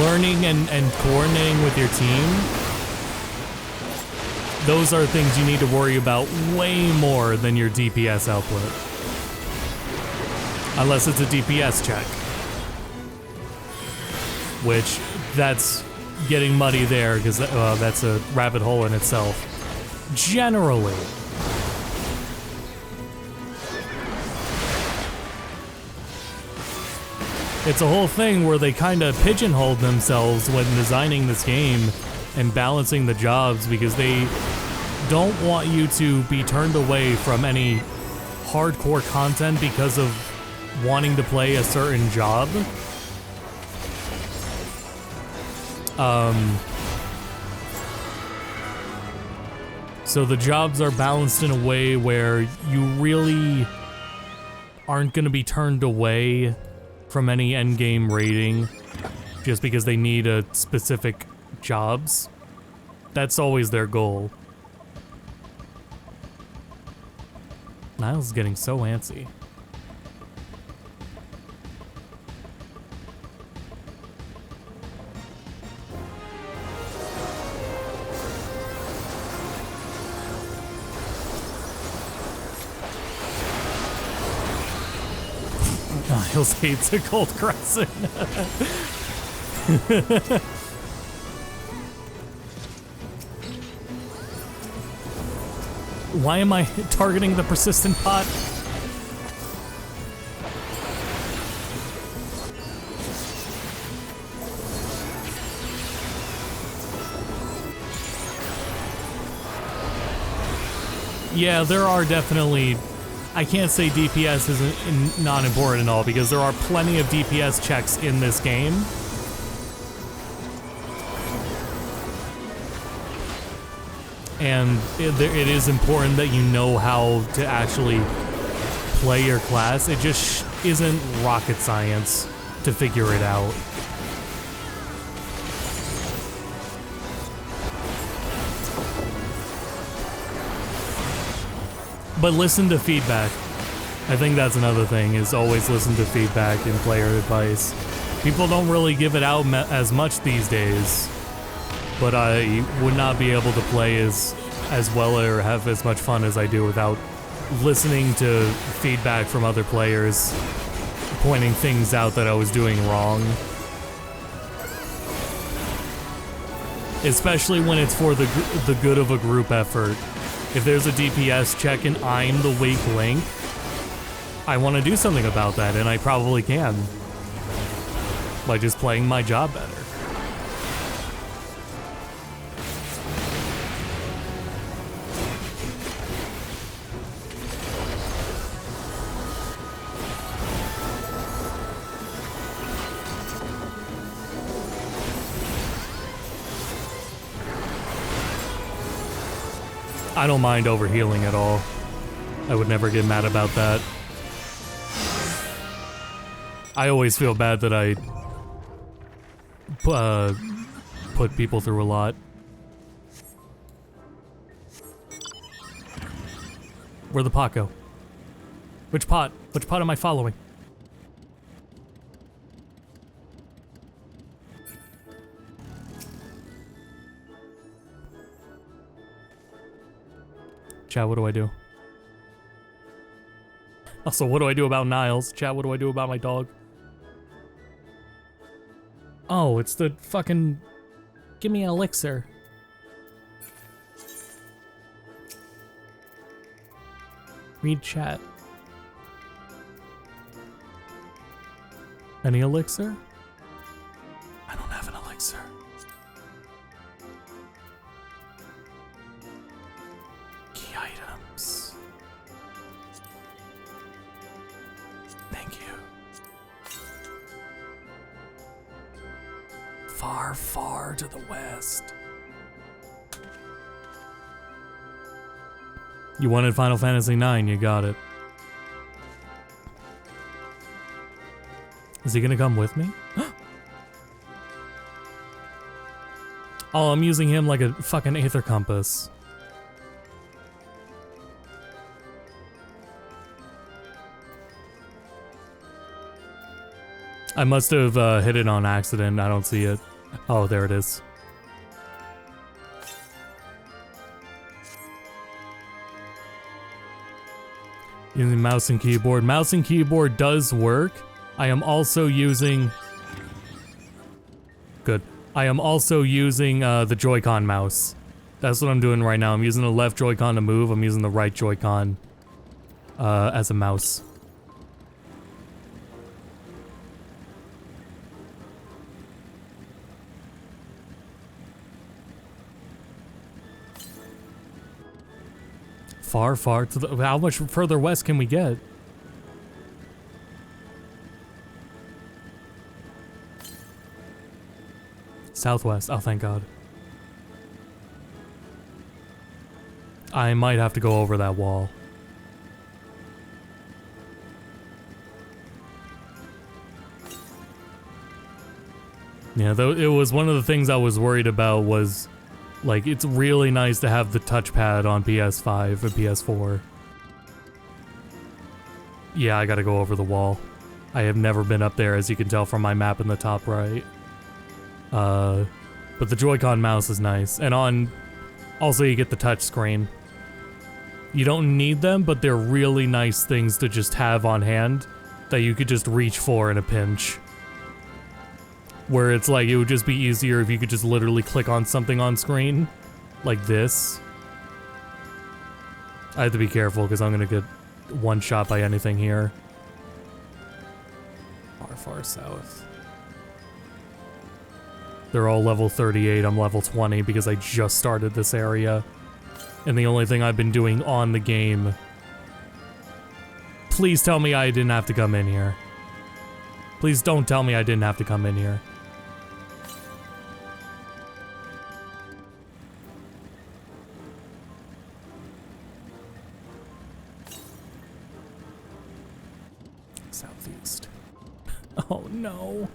Learning and coordinating with your team, those are things you need to worry about way more than your DPS output. Unless it's a DPS check. Which, that's getting muddy there, because that's a rabbit hole in itself. Generally. It's a whole thing where they kind of pigeonholed themselves when designing this game and balancing the jobs, because they don't want you to be turned away from any hardcore content because of wanting to play a certain job. So the jobs are balanced in a way where you really aren't going to be turned away from any endgame rating just because they need a specific jobs. That's always their goal. Niles is getting so antsy. Niles hates Occult Crescent. Why am I targeting the persistent pot? Yeah, there are definitely... I can't say DPS isn't not important at all, because there are plenty of DPS checks in this game. And it is important that you know how to actually play your class. It just isn't rocket science to figure it out. But listen to feedback. I think that's another thing, is always listen to feedback and player advice. People don't really give it out as much these days, but I would not be able to play as well or have as much fun as I do without listening to feedback from other players, pointing things out that I was doing wrong. Especially when it's for the good of a group effort. If there's a DPS check and I'm the weak link, I want to do something about that, and I probably can. By just playing my job better. I don't mind overhealing at all. I would never get mad about that. I always feel bad that I put people through a lot. Where'd the pot go? Which pot? Which pot am I following? Chat, what do I do? Also, what do I do about Niles? Chat, what do I do about my dog? Oh, it's the fucking... Give me an elixir. Read chat. Any elixir? I don't have an elixir. Key items. Thank you. Far, far to the west. You wanted Final Fantasy IX, you got it. Is he gonna come with me? Oh, I'm using him like a fucking Aether Compass. I must have hit it on accident. I don't see it. Oh, there it is. Using mouse and keyboard. Mouse and keyboard does work. I am also using... Good. I am also using the Joy-Con mouse. That's what I'm doing right now. I'm using the left Joy-Con to move. I'm using the right Joy-Con as a mouse. Far, far to the... How much further west can we get? Southwest. Oh, thank God. I might have to go over that wall. Yeah, though it was one of the things I was worried about was, like, it's really nice to have the touchpad on PS5 and PS4. Yeah, I gotta go over the wall. I have never been up there, as you can tell from my map in the top right. But the Joy-Con mouse is nice. And also you get the touch screen. You don't need them, but they're really nice things to just have on hand that you could just reach for in a pinch. Where it's like, it would just be easier if you could just literally click on something on screen. Like this. I have to be careful because I'm gonna get one shot by anything here. Far south. They're all level 38, I'm level 20 because I just started this area. And the only thing I've been doing on the game... Please tell me I didn't have to come in here. Please don't tell me I didn't have to come in here. Southeast. Oh no.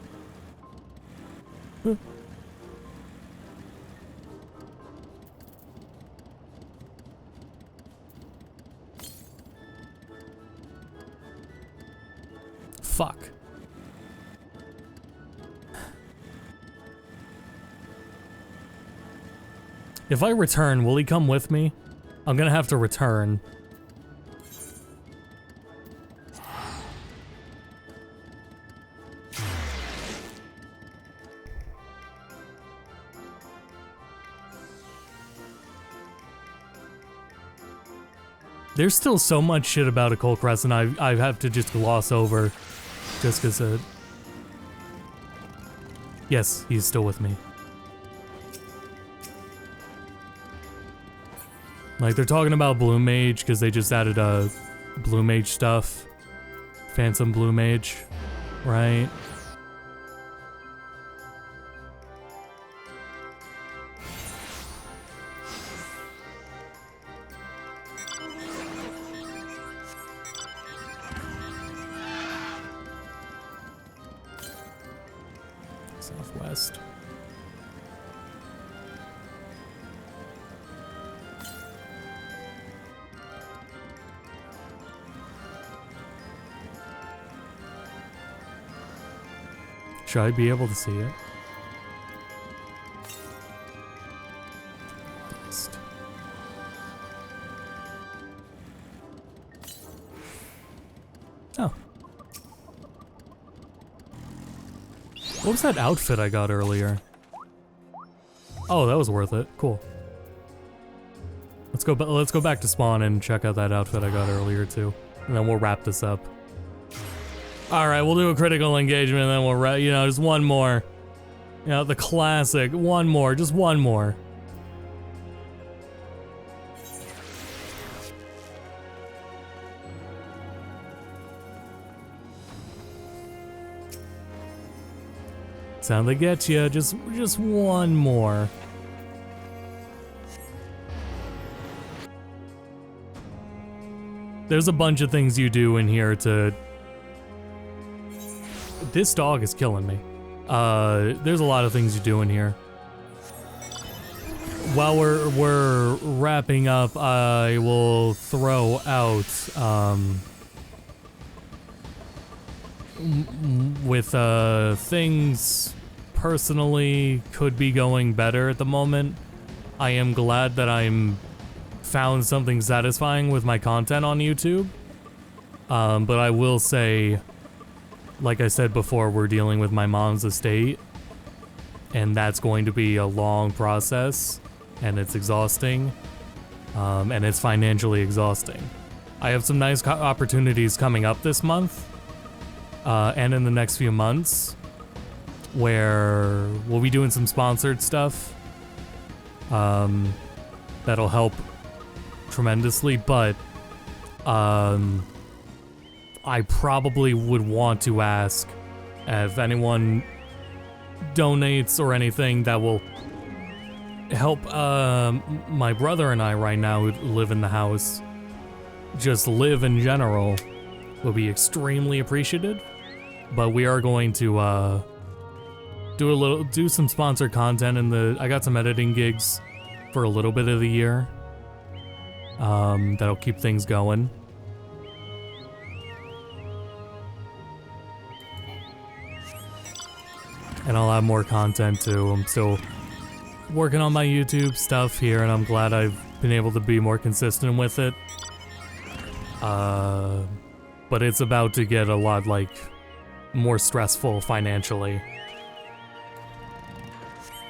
Fuck. If I return, will he come with me? I'm gonna have to return. There's still so much shit about Occult Crescent I have to just gloss over. Just because, yes, he's still with me. Like, they're talking about Blue Mage because they just added Blue Mage stuff. Phantom Blue Mage, right? Southwest. Should I be able to see it? East. Oh. What was that outfit I got earlier? Oh, that was worth it. Cool. Let's go back to spawn and check out that outfit I got earlier too, and then we'll wrap this up. All right, we'll do a critical engagement, and then we'll wrap. You know, just one more. You know, the classic. One more, just one more. Sound that gets you. Just one more. There's a bunch of things you do in here to... This dog is killing me. There's a lot of things you do in here. While we're wrapping up, I will throw out, with things personally could be going better at the moment. I am glad that I'm found something satisfying with my content on YouTube. But I will say, like I said before, we're dealing with my mom's estate, and that's going to be a long process, and it's exhausting, and it's financially exhausting. I have some nice opportunities coming up this month, and in the next few months, where we'll be doing some sponsored stuff, that'll help tremendously, but, I probably would want to ask if anyone donates or anything that will help my brother and I right now who live in the house just live in general will be extremely appreciated. But we are going to do some sponsored content I got some editing gigs for a little bit of the year. That'll keep things going. And I'll have more content too. I'm still working on my YouTube stuff here, and I'm glad I've been able to be more consistent with it. But it's about to get a lot, like, more stressful financially.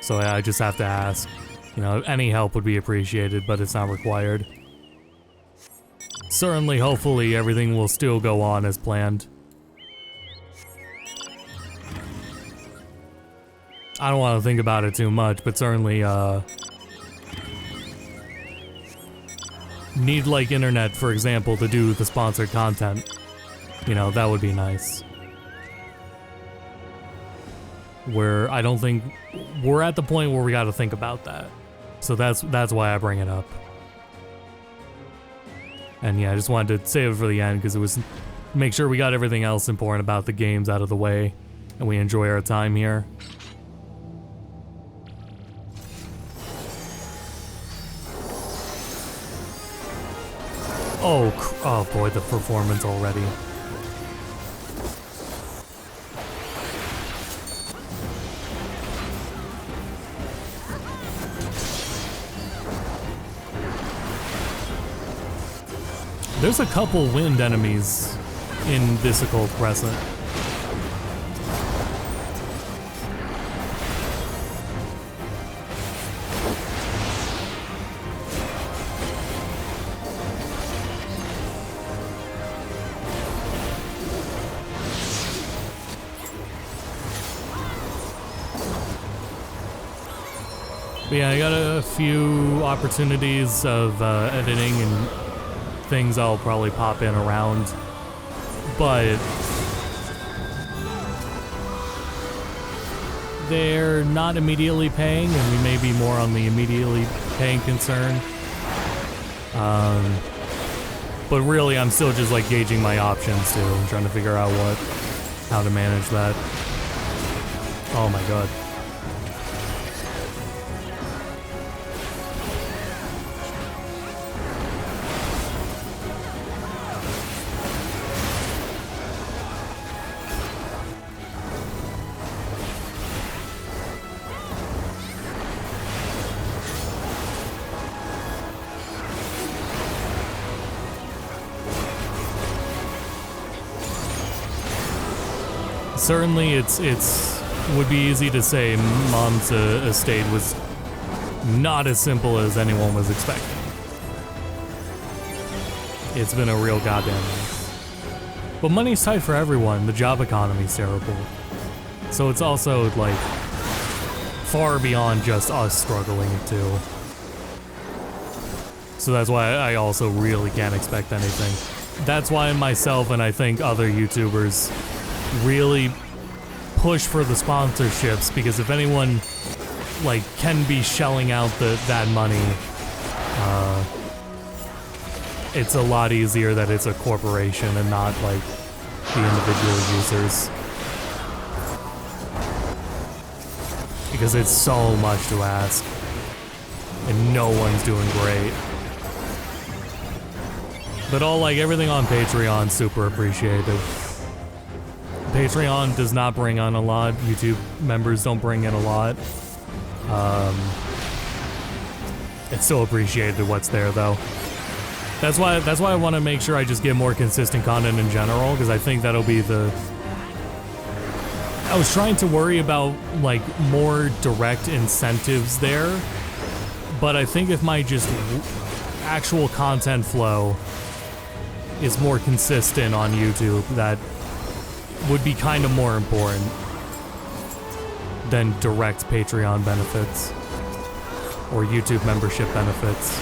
So I just have to ask. You know, any help would be appreciated, but it's not required. Certainly, hopefully, everything will still go on as planned. I don't want to think about it too much, but certainly, need, like, internet, for example, to do the sponsored content. You know, that would be nice. Where I don't think we're at the point where we got to think about that. So that's why I bring it up. And yeah, I just wanted to save it for the end because it was make sure we got everything else important about the games out of the way and we enjoy our time here. Oh boy, the performance already. There's a couple wind enemies in this Occult Crescent. But yeah, I got a few opportunities of editing and things I'll probably pop in around, but they're not immediately paying, and we may be more on the immediately paying concern. But really, I'm still just like gauging my options too. I'm trying to figure out how to manage that. Oh my god. Certainly, it's would be easy to say Mom's estate was not as simple as anyone was expecting. It's been a real goddamn mess. But money's tight for everyone. The job economy's terrible. So it's also, like, far beyond just us struggling too. So that's why I also really can't expect anything. That's why myself and I think other YouTubers really push for the sponsorships, because if anyone like can be shelling out that money, it's a lot easier that it's a corporation and not like the individual users, because it's so much to ask and no one's doing great. But everything on Patreon, super appreciated. Patreon does not bring on a lot. YouTube members don't bring in a lot. It's still appreciated what's there though. That's why I want to make sure I just get more consistent content in general, because I think that'll be I was trying to worry about like more direct incentives there, but I think if my just actual content flow is more consistent on YouTube, that would be kind of more important than direct Patreon benefits or YouTube membership benefits.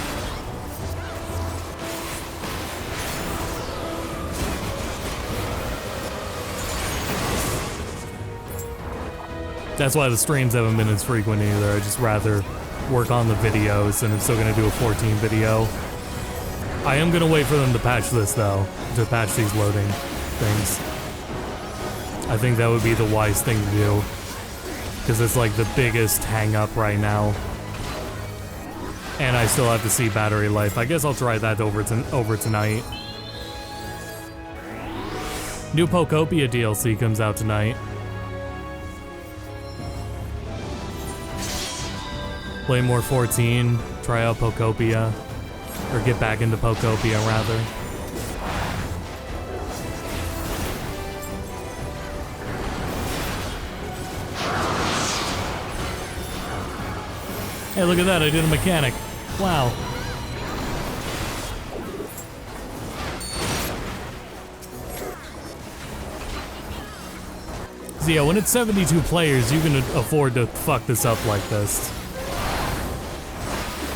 That's why the streams haven't been as frequent either. I just rather work on the videos, and I'm still gonna do a 14 video. I am gonna wait for them to patch this though, to patch these loading things. I think that would be the wise thing to do, because it's like the biggest hang up right now. And I still have to see battery life. I guess I'll try that over tonight. New Pokopia DLC comes out tonight. Play more 14, try out Pokopia, or get back into Pokopia rather. Hey, look at that, I did a mechanic. Wow. So yeah, when it's 72 players, you can afford to fuck this up like this.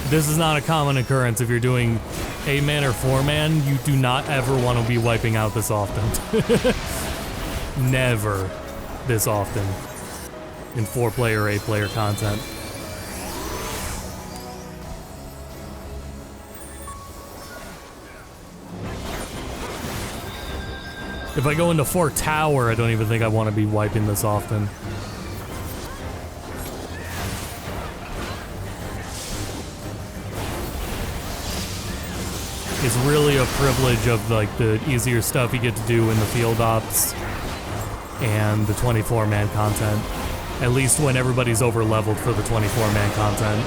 This is not a common occurrence if you're doing 8-man or 4-man. You do not ever want to be wiping out this often. Never this often in 4-player, 8-player content. If I go into 4 Tower, I don't even think I want to be wiping this often. It's really a privilege of like the easier stuff you get to do in the field ops and the 24-man content. At least when everybody's over leveled for the 24-man content.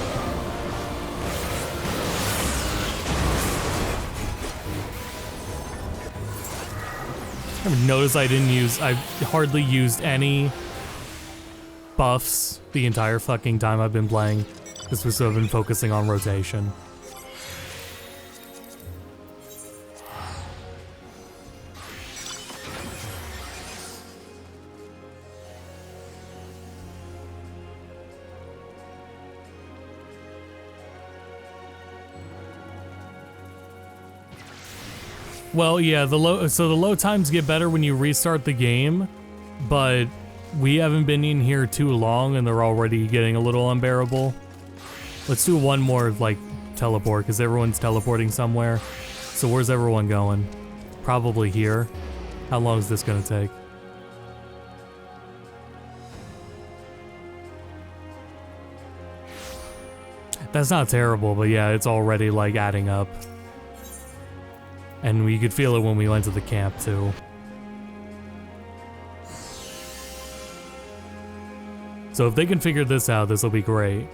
Notice I hardly used any buffs the entire fucking time I've been playing. This was so I've been focusing on rotation. Well, yeah, the load times get better when you restart the game, but we haven't been in here too long and they're already getting a little unbearable. Let's do one more, like, teleport, because everyone's teleporting somewhere. So where's everyone going? Probably here. How long is this gonna take? That's not terrible, but yeah, it's already, like, adding up. And we could feel it when we went to the camp, too. So if they can figure this out, this will be great.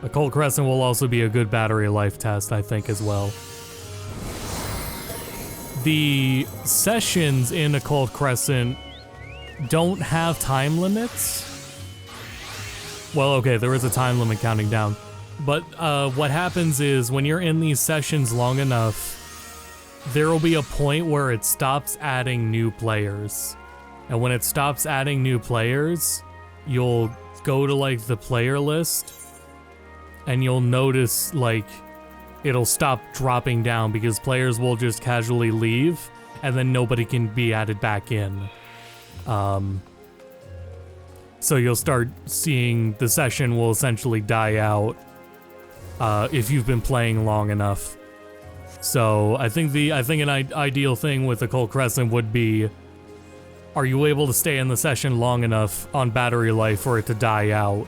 Occult Crescent will also be a good battery life test, I think, as well. The sessions in Occult Crescent don't have time limits. Well, okay, there is a time limit counting down. But what happens is when you're in these sessions long enough, there will be a point where it stops adding new players. And when it stops adding new players, you'll go to like the player list and you'll notice like it'll stop dropping down because players will just casually leave and then nobody can be added back in. So you'll start seeing the session will essentially die out if you've been playing long enough. So I think an ideal thing with Occult Crescent would be, are you able to stay in the session long enough on battery life for it to die out?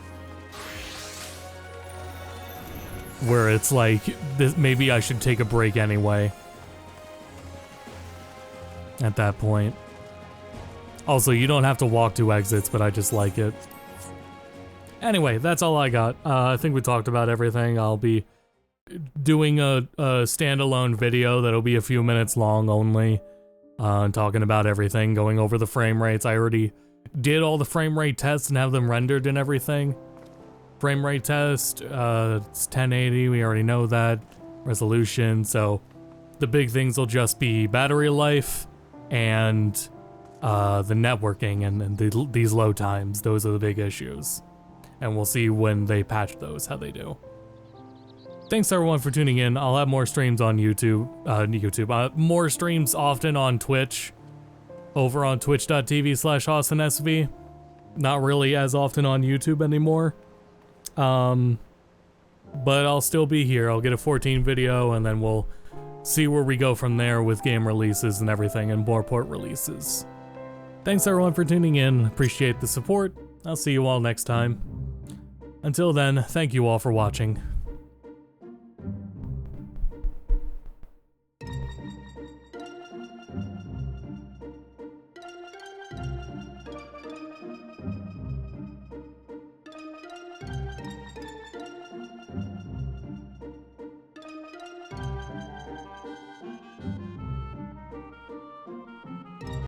Where it's like, maybe I should take a break anyway. At that point. Also, you don't have to walk 2 exits, but I just like it. Anyway, that's all I got. I think we talked about everything. I'll be doing a standalone video that'll be a few minutes long only, talking about everything, going over the frame rates. I already did all the frame rate tests and have them rendered and everything. Frame rate test, it's 1080, we already know that. Resolution, so the big things will just be battery life and the networking and these load times. Those are the big issues. And we'll see when they patch those, how they do. Thanks everyone for tuning in. I'll have more streams on YouTube, more streams often on Twitch, over on twitch.tv/AustinSV. Not really as often on YouTube anymore. But I'll still be here. I'll get a 14 video, and then we'll see where we go from there with game releases and everything, and more port releases. Thanks everyone for tuning in. Appreciate the support. I'll see you all next time. Until then, thank you all for watching.